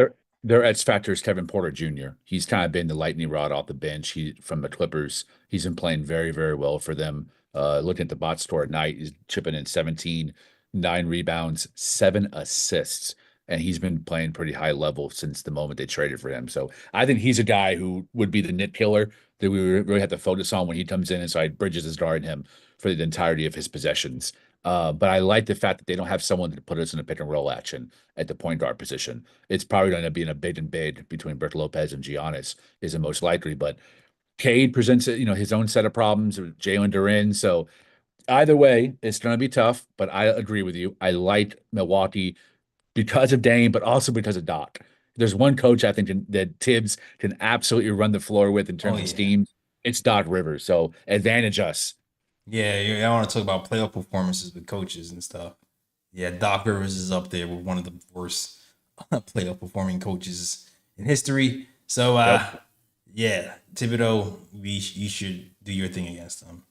their X factor is Kevin Porter Jr. He's kind of been the lightning rod off the bench. He from the Clippers. He's been playing very, very well for them. Looking at the box score at night, he's chipping in 17, 9 rebounds, 7 assists. And he's been playing pretty high level since the moment they traded for him. So I think he's a guy who would be the nit killer that we really have to focus on when he comes in. And so Bridges is guarding him for the entirety of his possessions. But I like the fact that they don't have someone to put us in a pick and roll action at the point guard position. It's probably going to be in a bid and bid between Brook Lopez and Giannis is the most likely. But Cade presents, his own set of problems with Jalen Durant. So either way, it's going to be tough. But I agree with you. I like Milwaukee because of Dame, but also because of Doc. There's one coach I think that Tibbs can absolutely run the floor with in terms of steam. It's Doc Rivers. So advantage us. Yeah, I want to talk about playoff performances with coaches and stuff. Yeah, Doc Rivers is up there with one of the worst playoff performing coaches in history. So, yeah, Thibodeau, you should do your thing against them.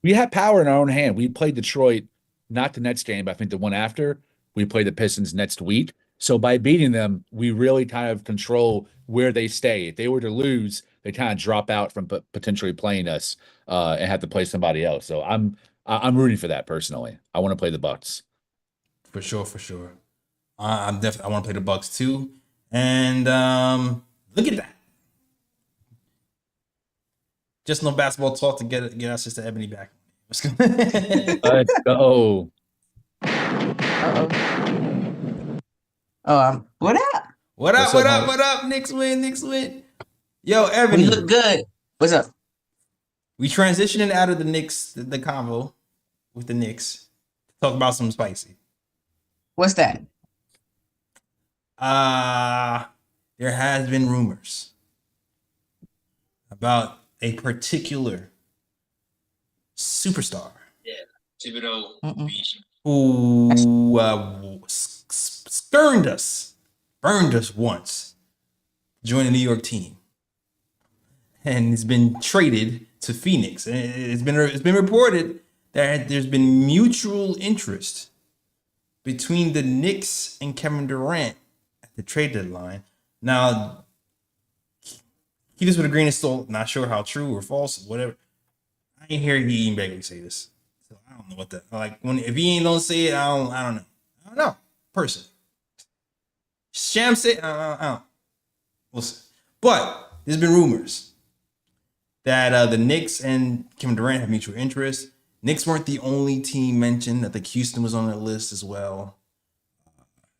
We have power in our own hand. We played Detroit, not the Nets game, but I think the one after. We play the Pistons next week. So by beating them, we really kind of control where they stay. If they were to lose, they kind of drop out from potentially playing us and have to play somebody else. So I'm rooting for that personally. I want to play the Bucks. For sure. I want to play the Bucks too. And look at that. Just no basketball talk to get our sister Ebony back. Let's go. What up? What up? Knicks win. Yo, Ebony. We look good. What's up? We transitioning out of the Knicks, the convo with the Knicks. Talk about something spicy. What's that? there has been rumors about a particular superstar who burned us once, joined the New York team, and has been traded to Phoenix. And it's been reported that there's been mutual interest between the Knicks and Kevin Durant at the trade deadline. Now, keep this with a grain of salt. Not sure how true or false, whatever. I ain't hear he even regularly say this, so I don't know what that like. If he ain't don't say it, I don't know. Personally, Sham say I don't. We'll see. But there's been rumors that the Knicks and Kevin Durant have mutual interest. Knicks weren't the only team mentioned. I think Houston was on that list as well,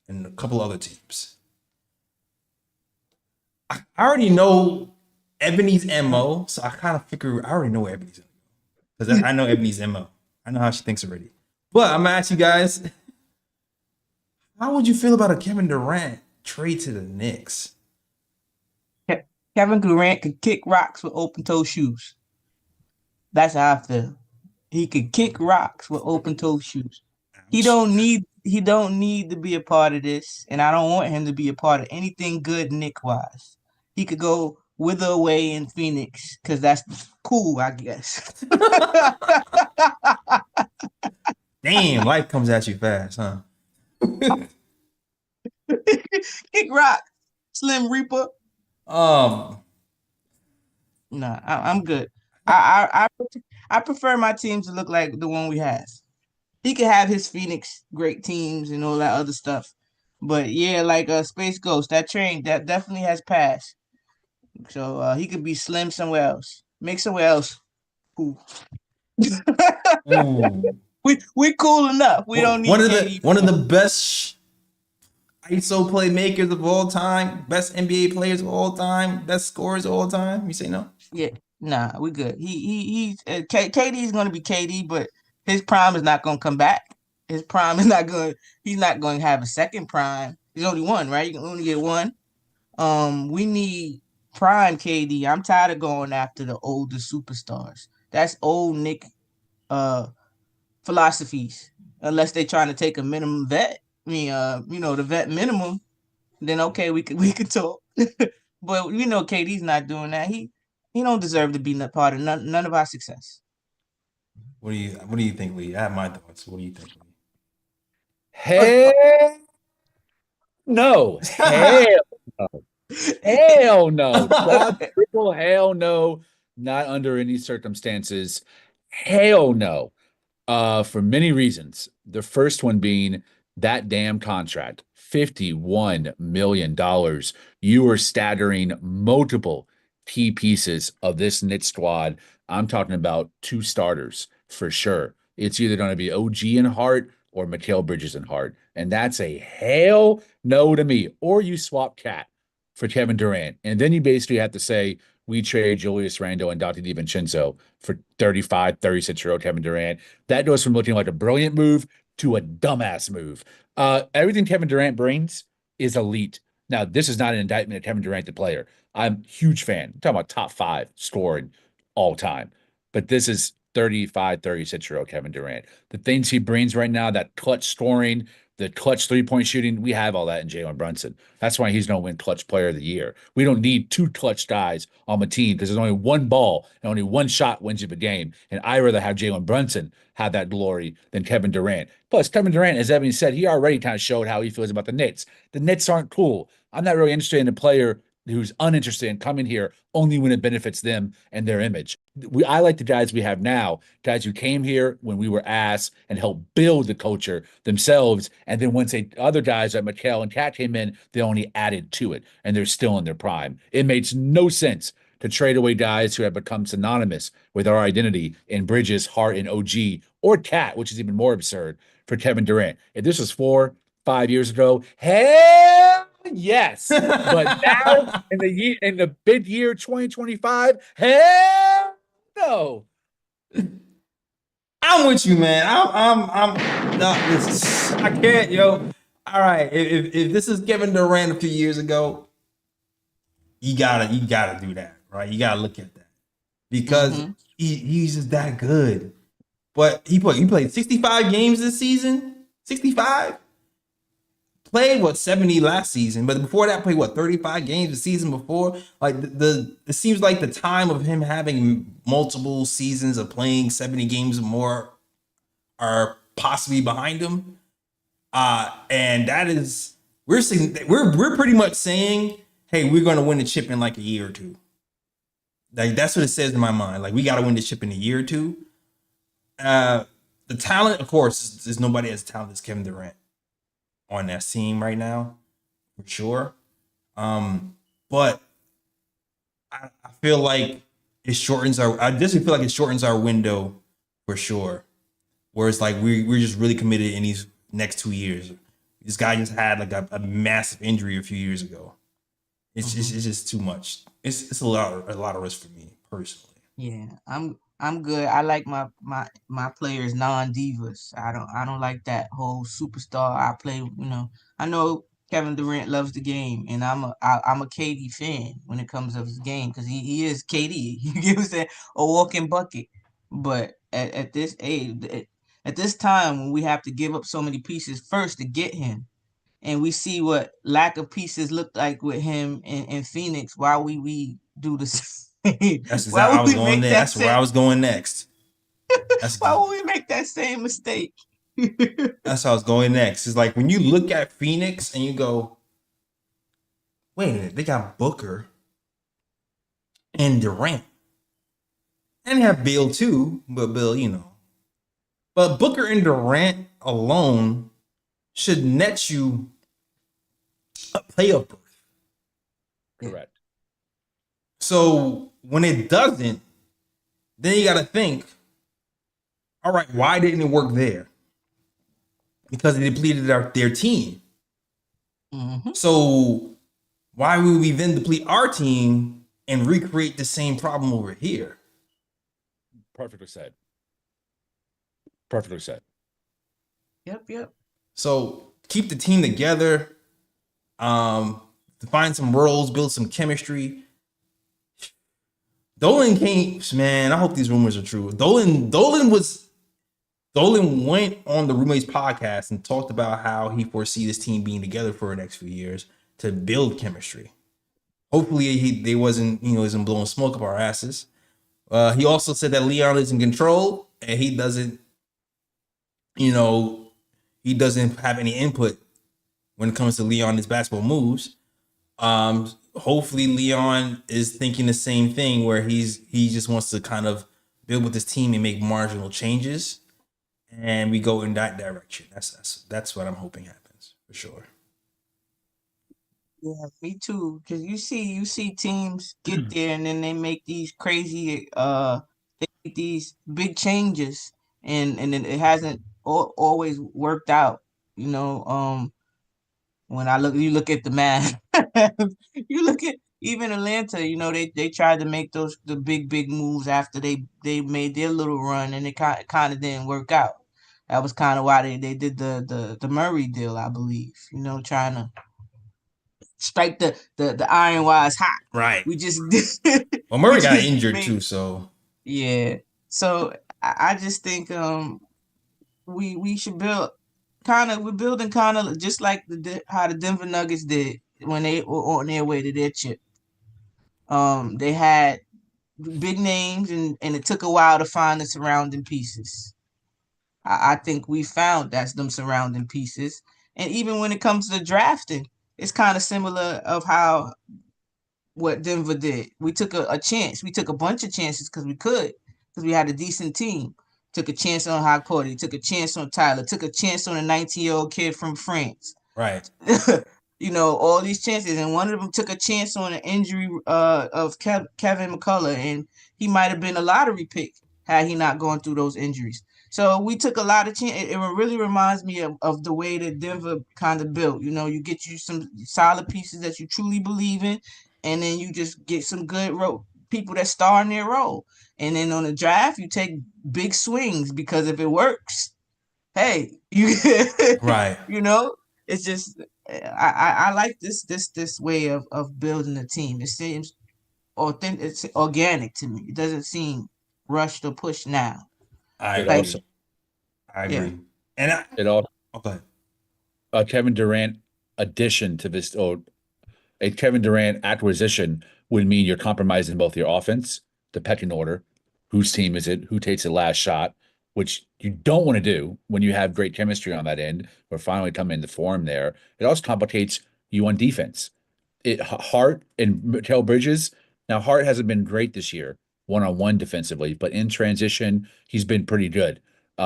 and a couple other teams. I already know Ebony's MO, so I kind of figure I already know where Ebony's because I know Ebony's MO. I know how she thinks already. But I'm gonna ask you guys, how would you feel about a Kevin Durant trade to the Knicks? Kevin Durant could kick rocks with open-toe shoes. That's how I feel. He could kick rocks with open-toe shoes. He don't need to be a part of this, and I don't want him to be a part of anything good Knick-wise. He could go wither away in Phoenix because that's cool, I guess. Damn, life comes at you fast, huh? Kick rock, Slim Reaper. Nah, I'm good. I prefer my teams to look like the one we have. He could have his Phoenix great teams and all that other stuff, but yeah, like Space Ghost, that train that definitely has passed. So he could be Slim somewhere else. Make somewhere else cool. we cool enough. We don't need one of the best ISO playmakers of all time, best NBA players of all time, best scorers of all time. You say no? Yeah, nah, we good. He's KD is going to be KD, but his prime is not going to come back. His prime is not going. He's not going to have a second prime. There's only one, right? You can only get one. We need prime KD. I'm tired of going after the older superstars. That's old Nick philosophies. Unless they're trying to take a minimum vet. I mean, the vet minimum. Then okay, we could talk. But we know KD's not doing that. He don't deserve to be a part of none of our success. What do you think, Lee? I have my thoughts. What do you think, Lee? Hell no. Hell no. Quadruple hell no. Not under any circumstances. Hell no. For many reasons. The first one being that damn contract. $51 million. You are staggering multiple key pieces of this Knicks squad. I'm talking about 2 starters for sure. It's either going to be OG and Hart or Mikal Bridges and Hart. And that's a hell no to me. Or you swap Cat for Kevin Durant. And then you basically have to say, we trade Julius Randle and Dante DiVincenzo for 35, 36-year-old Kevin Durant. That goes from looking like a brilliant move to a dumbass move. Everything Kevin Durant brings is elite. Now, this is not an indictment of Kevin Durant, the player. I'm a huge fan. I'm talking about top 5 scoring all time. But this is 35, 36-year-old Kevin Durant. The things he brings right now, that clutch scoring, the clutch three-point shooting, we have all that in Jalen Brunson. That's why he's going to win clutch player of the year. We don't need 2 clutch guys on the team because there's only one ball and only one shot wins you the game. And I'd rather have Jalen Brunson have that glory than Kevin Durant. Plus, Kevin Durant, as Evan said, he already kind of showed how he feels about the Knicks. The Knicks aren't cool. I'm not really interested in a player who's uninterested in coming here only when it benefits them and their image. I like the guys we have now, guys who came here when we were ass and helped build the culture themselves. And then once other guys like Mikal and Cat came in, they only added to it, and they're still in their prime. It makes no sense to trade away guys who have become synonymous with our identity in Bridges, Hart, and OG, or Cat, which is even more absurd, for Kevin Durant. If this was 4-5 years ago, hell yes. But now in the big year 2025, hell no. I'm with you, man. I'm no, I can't, yo. All right. If this is Kevin Durant a few years ago, you gotta do that, right? You gotta look at that because Mhm. he's just that good. But he played 65 games this season. 65. Played what 70 last season, but before that played what 35 games the season before. Like the it seems like the time of him having multiple seasons of playing 70 games or more are possibly behind him. And that is we're pretty much saying, hey, we're gonna win the chip in like a year or two. Like that's what it says in my mind. Like we gotta win the chip in a year or two. The talent, of course, there's nobody as talented as Kevin Durant on that team right now, for sure. But I feel like it shortens our. I just feel like it shortens our window for sure. Where it's like we're just really committed in these next 2 years. This guy just had like a massive injury a few years ago. It's just too much. It's a lot of risk for me personally. Yeah, I'm good. I like my players non-divas. I don't like that whole superstar. I play, I know Kevin Durant loves the game, and I'm a KD fan when it comes to his game because he is KD. You get what I'm saying? A walking bucket. But at this age, at this time when we have to give up so many pieces first to get him, and we see what lack of pieces look like with him in Phoenix, why we do the same? That's Why exactly I would was we going make there. that That's where I same? was going next. That's Why would we make that same mistake? that's how I was going next. It's like when you look at Phoenix and you go, wait a minute, they got Booker and Durant. And they have Bill too, but Bill, But Booker and Durant alone should net you a playoff berth. Correct. So when it doesn't, then you got to think, all right, why didn't it work there? Because they depleted their team. Mhm. So why would we then deplete our team and recreate the same problem over here? Perfectly said. Perfectly said. Yep. So keep the team together, find some roles, build some chemistry. Dolan came, man. I hope these rumors are true. Dolan went on the Roommates podcast and talked about how he foresees this team being together for the next few years to build chemistry. Hopefully, they isn't blowing smoke up our asses. He also said that Leon is in control and he doesn't have any input when it comes to Leon's basketball moves. Hopefully Leon is thinking the same thing where he just wants to kind of build with his team and make marginal changes, and we go in that direction. That's what I'm hoping happens for sure. Yeah, me too. Because you see teams get there and then they make these crazy they make these big changes and then it hasn't always worked out. You know, when you look at the math, you look at even Atlanta. They tried to make the big moves after they made their little run and it kind of didn't work out. That was kind of why they did the Murray deal, I believe. Trying to strike the iron while it's hot. Right. We just Well, we Murray got just injured made too, so yeah. So I just think we should build we're building kind of just like how the Denver Nuggets did when they were on their way to their chip. They had big names and it took a while to find the surrounding pieces. I think we found that's them surrounding pieces. And even when it comes to drafting, it's kind of similar of how what Denver did. We took a chance. We took a bunch of chances because we had a decent team. Took a chance on Hot Cordy, took a chance on Tyler, took a chance on a 19-year-old kid from France. right. All these chances, and one of them took a chance on an injury of Kevin McCullough, and he might have been a lottery pick had he not gone through those injuries. So we took a lot of chance. It really reminds me of the way that Denver kind of built. You get you some solid pieces that you truly believe in, and then you just get some good people that star in their role. And then on the draft, you take big swings because if it works, hey, Right. it's just I like this way of building a team. It seems authentic. It's organic to me. It doesn't seem rushed or pushed now. I It agree. Like also I yeah. agree. And I it all okay. Kevin Durant addition to this, or a Kevin Durant acquisition would mean you're compromising both your offense, the pecking order, whose team is it, who takes the last shot, which you don't want to do when you have great chemistry on that end. We're finally coming into form there. It also complicates you on defense. Hart and Mikal Bridges. Now Hart hasn't been great this year, one-on-one defensively, but in transition, he's been pretty good.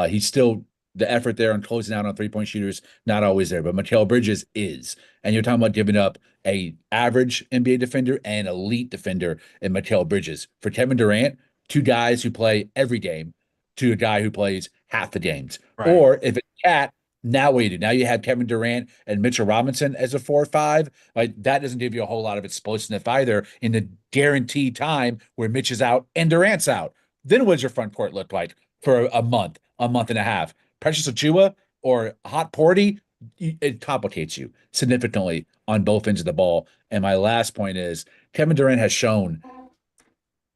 He's still the effort there on closing out on three-point shooters, not always there, but Mikal Bridges is. And you're talking about giving up a average NBA defender and elite defender in Mikal Bridges. For Kevin Durant, two guys who play every game to a guy who plays half the games. Right. Or if it's Cat, now what do you do? Now you have Kevin Durant and Mitchell Robinson as a 4-5. Like that doesn't give you a whole lot of explosiveness either in the guaranteed time where Mitch is out and Durant's out. Then what does your front court look like for a month and a half? Precious Achua or Hot Porty, it complicates you significantly on both ends of the ball. And my last point is Kevin Durant has shown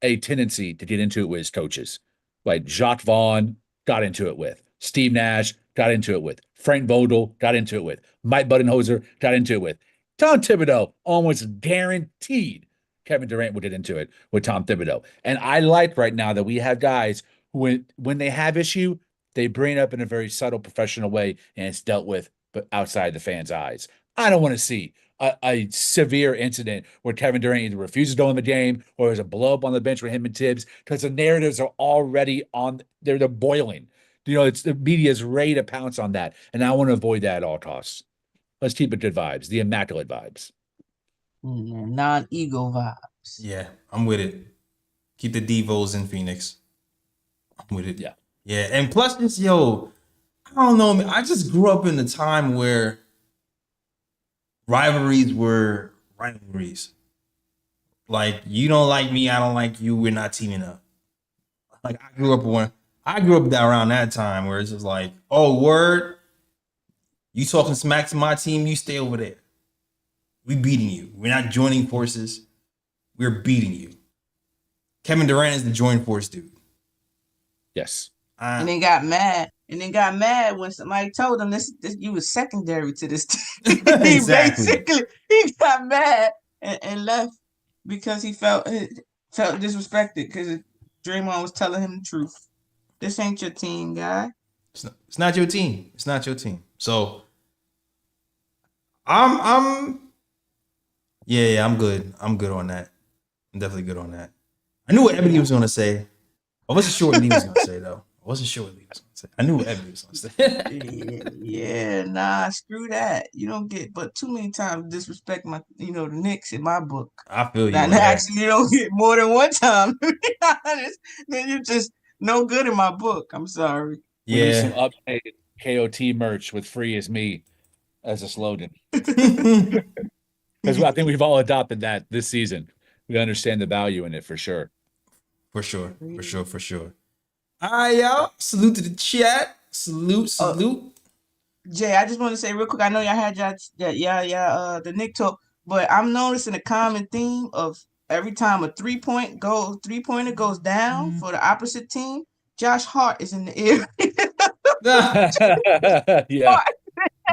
a tendency to get into it with his coaches. Like Jacques Vaughn got into it with, Steve Nash got into it with, Frank Vogel got into it with, Mike Budenholzer got into it with. Tom Thibodeau almost guaranteed Kevin Durant would get into it with Tom Thibodeau. And I like right now that we have guys who, when they have issue, they bring it up in a very subtle, professional way, and it's dealt with but outside the fans' eyes. I don't want to see a severe incident where Kevin Durant either refuses to go in the game or there's a blow up on the bench with him and Tibbs because the narratives are already on. They're boiling. It's the media is ready to pounce on that, and I want to avoid that at all costs. Let's keep it good vibes, the immaculate vibes. Non-ego vibes. Yeah, I'm with it. Keep the Devos in Phoenix. I'm with it. Yeah. Yeah. And plus this, I don't know, man. I just grew up in a time where rivalries were rivalries. Like, you don't like me, I don't like you, we're not teaming up. Like I grew up around that time where it's just like, oh, word, you talking smack to my team, you stay over there. We beating you. We're not joining forces. We're beating you. Kevin Durant is the joint force dude. Yes. And then got mad. And then got mad when somebody told him this you was secondary to this team. Exactly. He got mad and left because he felt disrespected because Draymond was telling him the truth. This ain't your team, guy. It's not your team. It's not your team. So I'm good. I'm good on that. I'm definitely good on that. I knew what Ebony was gonna say. I wasn't sure what Lee was gonna say though. I knew what Ebony was gonna say. Yeah, nah, screw that. You don't get but too many times disrespect the Knicks in my book. I feel you. And actually, you don't get more than one time. To be honest, then you're just no good in my book. I'm sorry. We need some Yeah. updated KOT merch with "Free is me" as a slogan. Because I think we've all adopted that this season. We understand the value in it for sure. For sure. All right, y'all. Salute to the chat. Salute. Jay, I just want to say real quick. I know y'all had the Knicks talk, but I'm noticing a common theme of every time a three-pointer goes down for the opposite team, Josh Hart is in the area. Yeah.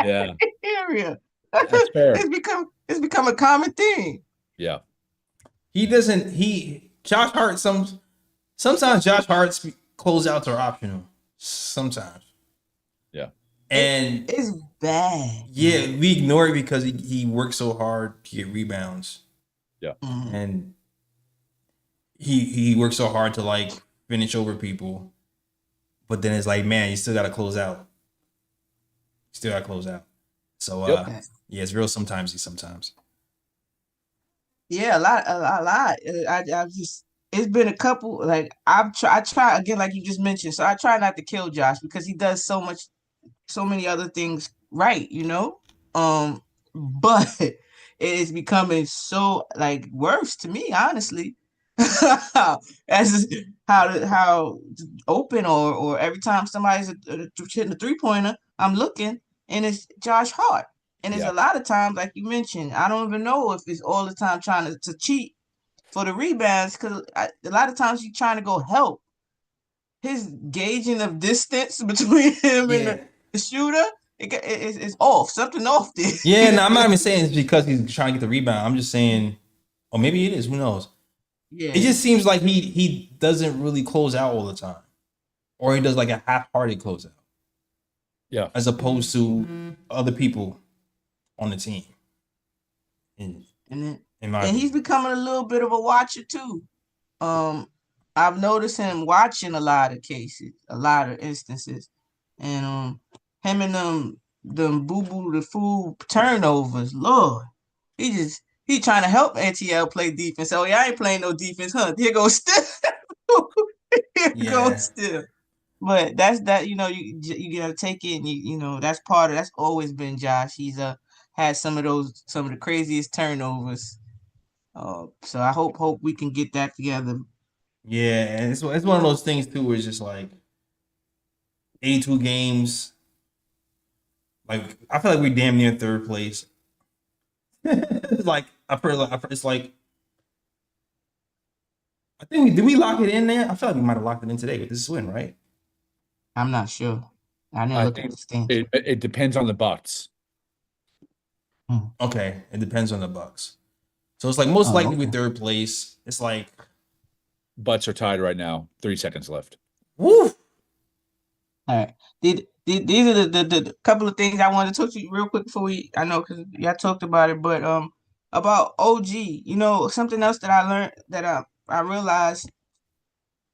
Yeah. Area. That's fair. It's become a common thing. Yeah. Josh Hart, sometimes Josh Hart's closeouts are optional. Sometimes. Yeah. And it's bad. Yeah, we ignore it because he works so hard to get rebounds. Yeah. Mm-hmm. And he works so hard to like finish over people. But then it's like, man, you still gotta close out. So yeah, it's real sometimes. Yeah, a lot. I just it's been a couple. Like I try again, like you just mentioned. So I try not to kill Josh because he does so many other things right, But it is becoming so like worse to me, honestly. As how open or every time somebody's hitting a 3-pointer, I'm looking and it's Josh Hart. And it's Yeah. a lot of times, like you mentioned, I don't even know if it's all the time trying to cheat for the rebounds, because a lot of times he's trying to go help. His gauging of distance between him and the shooter, it's off. Something off there. Yeah, no, I'm not even saying it's because he's trying to get the rebound. I'm just saying, or maybe it is. Who knows? Yeah. It just seems like he doesn't really close out all the time, or he does like a half-hearted closeout. Yeah, as opposed to other people on the team. And he's becoming a little bit of a watcher too. I've noticed him watching a lot of cases, a lot of instances, and him and them boo-boo the fool turnovers. Lord, he trying to help ATL play defense. Oh yeah, I ain't playing no defense, huh? Here goes still. Here goes still. But that's that. You gotta take it, and that's that's always been Josh. He's had some of the craziest turnovers. So I hope we can get that together. Yeah, and it's one of those things too, where it's just like 82 games. Like I feel like we're damn near third place. Like it's like I think did we lock it in there? I feel like we might have locked it in today with this win, right? I'm not sure. I didn't look at the stands. It depends on the Bucks. Okay, it depends on the Bucks. So it's like most likely with third place. It's like Bucks are tied right now. 3 seconds left. Woo! All right. These are the couple of things I wanted to talk to you real quick before I know because y'all talked about it, but about OG. Something else that I learned that I realized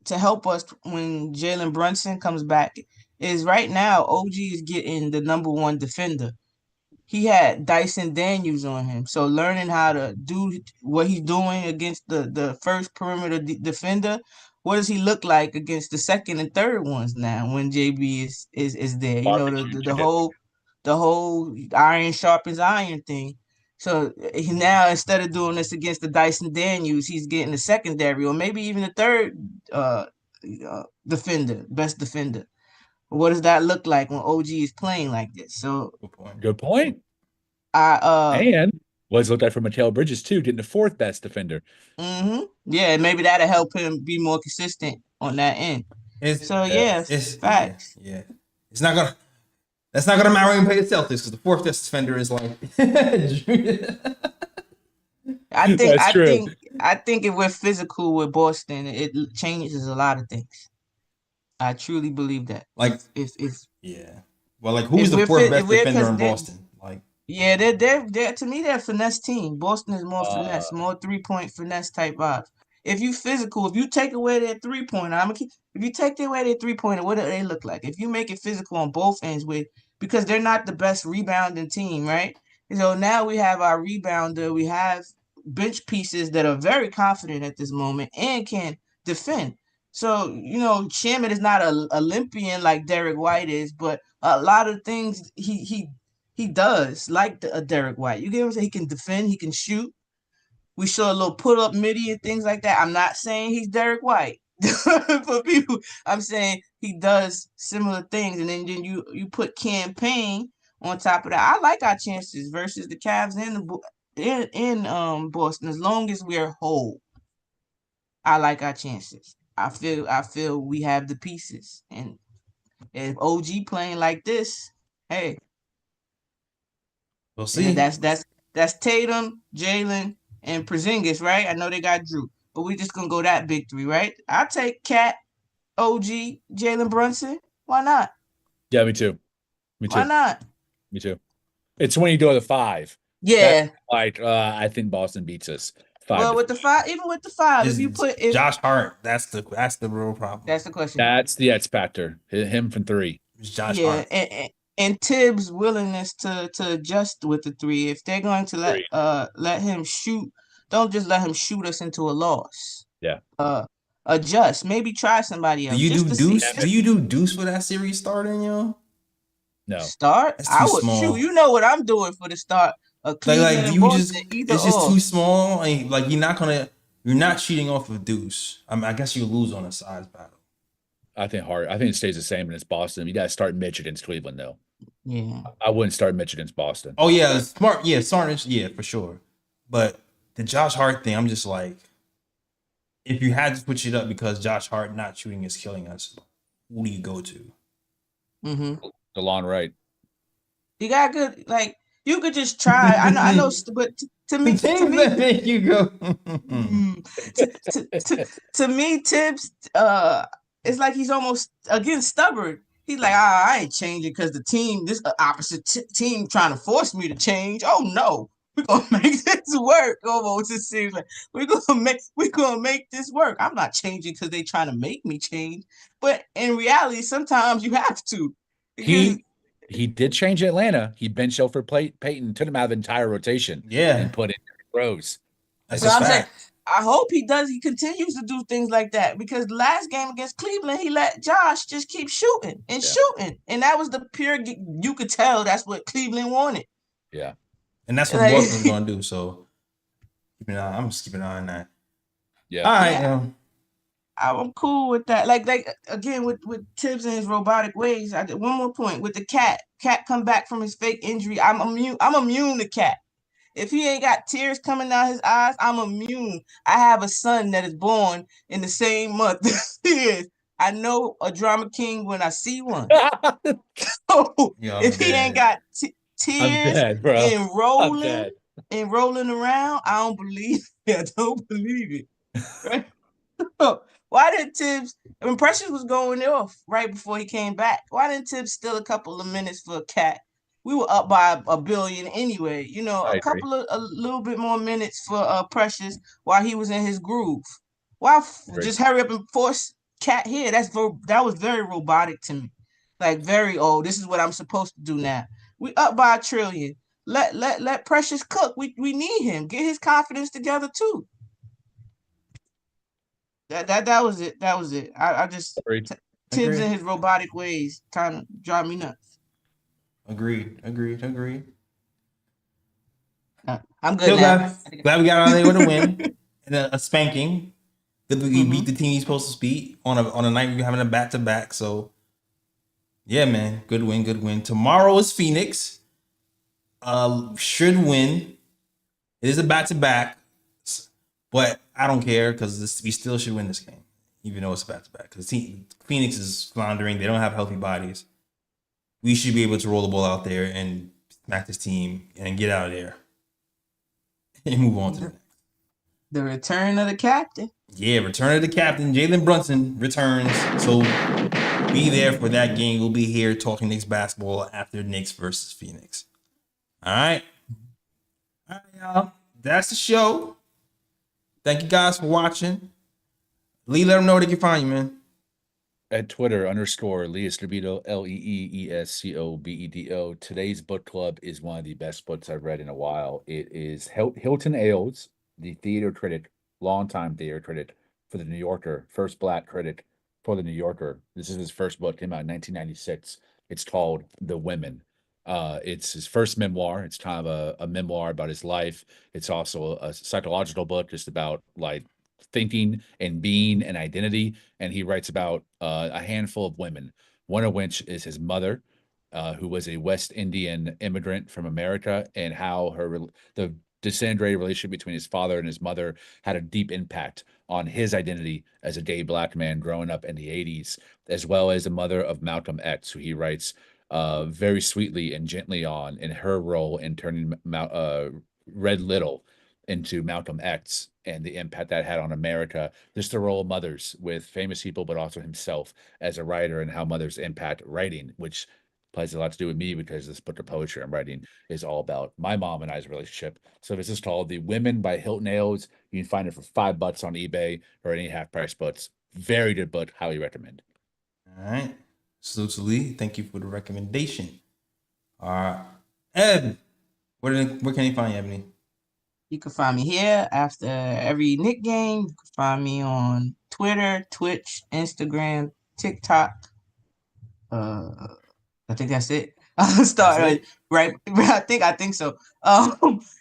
to help us when Jalen Brunson comes back is right now OG is getting the number 1 defender. He had Dyson Daniels on him, so learning how to do what he's doing against the first perimeter defender. What does he look like against the second and third ones now when JB is there? The whole iron sharpens iron thing. So now instead of doing this against the Dyson Daniels, he's getting the secondary or maybe even the third defender, best defender. What does that look like when OG is playing like this? So good point. And what does it look like for Mikal Bridges too, getting the 4th best defender? Yeah, maybe that'll help him be more consistent on that end. It's facts. Yeah. That's not gonna matter when we play the Celtics because the 4th best defender is like I think if we're physical with Boston, it changes a lot of things. I truly believe that. Like if well, like who's the 4th best defender in Boston? Like they're to me they're a finesse team. Boston is more finesse, more 3-point finesse type vibes. If you physical, if you take away their 3-pointer, if you take away their 3-pointer, what do they look like? If you make it physical on both ends because they're not the best rebounding team, right? So now we have our rebounder, we have bench pieces that are very confident at this moment and can defend. So, Shaman is not an Olympian like Derek White is, but a lot of things he does like Derek White. You get what I'm saying? He can defend, he can shoot. We show a little put up midi and things like that. I'm not saying he's Derek White. For people, I'm saying he does similar things. And then you put campaign on top of that. I like our chances versus the Cavs in Boston. As long as we're whole, I like our chances. I feel we have the pieces. And if OG playing like this, hey, we'll see. And that's Tatum, Jalen, and Porzingis, right? I know they got Drew, but we just gonna go that big 3, right? I'll take Cat, OG, Jalen Brunson. Why not? Yeah, me too. Why not? Me too. It's when you go to 5. Yeah. I think Boston beats us. 5. Well, with the 5, even with the 5, if Josh Hart, that's the real problem. That's the question. That's the X factor. Him from 3. It's Josh Hart. And Tibbs' willingness to adjust with the 3. If they're going to let him shoot, don't just let him shoot us into a loss. Yeah. Adjust. Maybe try somebody else. Do you do Deuce for that series starting, yo? No. Start? I would shoot. You know what I'm doing for the start. It's just too small. Like you're not cheating off of Deuce. I guess you lose on a size battle. I think Hart. I think it stays the same, and it's Boston. You got to start Mitch against Cleveland, though. Yeah. I wouldn't start Mitch against Boston. Oh yeah, smart. Yeah, smart. Yeah, for sure. But the Josh Hart thing, I'm just like, if you had to switch it up because Josh Hart not shooting is killing us, who do you go to? Mm-hmm. DeLon Wright. You got good, like you could just try. I know, but to The me, things that make you go. to me, Tibbs, it's like he's almost again stubborn. He's like, I ain't changing because the team, this opposite team, trying to force me to change. Oh no, we're gonna make this work. Almost it seems like we're gonna make this work. I'm not changing because they trying to make me change, but in reality, sometimes you have to because He did change Atlanta. He benched over Peyton, took him out of the entire rotation, Yeah, and put in Rose. that's so a I'm saying, fact. I hope he does. He continues to do things like that because last game against Cleveland, he let Josh just keep shooting and shooting, and that was the pure. You could tell that's what Cleveland wanted. Yeah, And that's what Like, Boston's gonna do. So keep an eye. I'm just keeping an eye on that. yeah. All right. yeah, I'm cool with that. Like again with Tibbs and his robotic ways. One more point with the cat. Cat come back from his fake injury. I'm immune. I'm immune to Cat. If he ain't got tears coming down his eyes, I'm immune. I have a son that is born in the same month he is. I know a drama king when I see one. So Yeah, I'm if he ain't dead. got I'm tears dead, bro. and rolling around, I don't believe it. I don't believe it. Right? Why did Tibbs, when Precious was going off right before he came back, why didn't Tibbs steal a couple of minutes for a cat? We were up by a billion anyway. You know, I agree. a little bit more minutes for Precious while he was in his groove. Why just hurry up and force Cat here? That was very robotic to me. Like very old. This is what I'm supposed to do now. We up by a trillion. Let Precious cook. We need him. Get his confidence together too. That was it. That was it. I just Agreed. Tibbs Agreed. and his robotic ways kind of drive me nuts. Agreed. I'm good Still now. glad we got out of there with a win and a spanking. Good that you beat the team you're supposed to beat on a night where you're having a back to back. So yeah, man, good win. Tomorrow is Phoenix. Should win. It is a back to back, but I don't care because we still should win this game, even though it's a back to back. Because Phoenix is floundering. They don't have healthy bodies. We should be able to roll the ball out there and smack this team and get out of there and move on to the next. The return of the captain. Yeah, return of the captain. Jalen Brunson returns. So be there for that game. We'll be here talking Knicks basketball after Knicks versus Phoenix. All right. All right, y'all. That's the show. Thank you guys for watching. Lee, let them know where they can find you, man. At Twitter _Lee Escobedo, LeeEscobedo. Today's book club is one of the best books I've read in a while. It is Hilton Ailes, the theater critic, longtime theater critic for the New Yorker, first Black critic for the New Yorker. This is his first book, came out in 1996. It's called The Women. It's his first memoir. It's kind of a memoir about his life. It's also a psychological book just about like thinking and being and identity. And he writes about a handful of women, one of which is his mother, who was a West Indian immigrant from America, and how the disintegrated relationship between his father and his mother had a deep impact on his identity as a gay Black man growing up in the 80s, as well as the mother of Malcolm X, who he writes very sweetly and gently on in her role in turning Red Little into Malcolm X and the impact that had on America, just the role of mothers with famous people, but also himself as a writer and how mothers impact writing, which has a lot to do with me because this book of poetry I'm writing is all about my mom and I's relationship. So this is called The Women by Hilton Ailes. You can find it for $5 on eBay or any half price books. Very good book. Highly recommend. All right. Salute to Lee. Thank you for the recommendation. All right. Ed, where can you find you, Ebony? You can find me here after every Knick game. You can find me on Twitter, Twitch, Instagram, TikTok. I think that's it. I'll start right. I think so.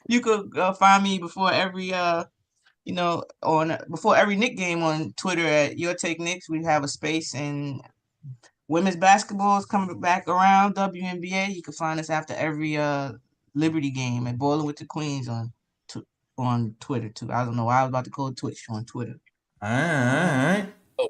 You could find me before every before every Knick game on Twitter at Your Take Knicks. We have a space, and Women's basketball is coming back around. WNBA. You can find us after every Liberty game and Bowling with the Queens on Twitter too. I don't know why I was about to call Twitch on Twitter. All right. Oh,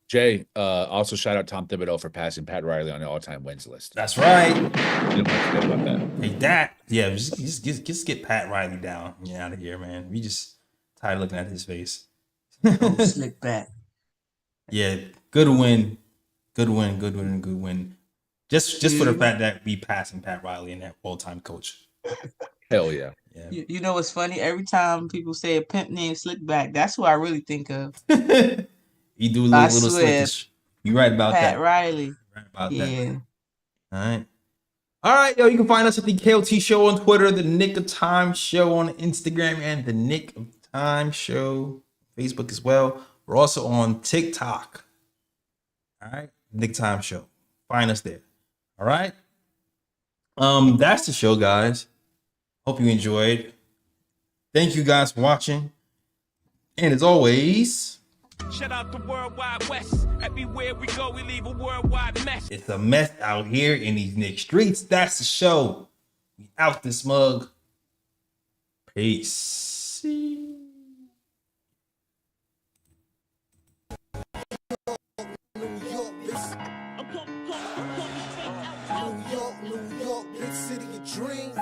Jay, also shout out Tom Thibodeau for passing Pat Riley on the all-time wins list. That's right. You don't have to forget about that. Hey, that. Yeah, just get Pat Riley down. Get out of here, man. We just tired of looking at his face. Slick back. Yeah, good win. Good win. Just for the fact that we passing Pat Riley and that all-time coach. Hell yeah. Yeah. You know what's funny? Every time people say a pimp named Slickback, that's who I really think of. He do a little slickish. You right about Pat that. Riley. You right about that. Yeah. All right, yo, you can find us at the KOT Show on Twitter, the Nick of Time Show on Instagram, and the Nick of Time Show Facebook as well. We're also on TikTok. All right, Nick Time Show. Find us there. All right. That's the show, guys. Hope you enjoyed. Thank you guys for watching. And as always, shout out the World Wide West. Everywhere we go, we leave a worldwide mess. It's a mess out here in these Knicks streets. That's the show. We out this mug. Peace. New York, big city of dreams.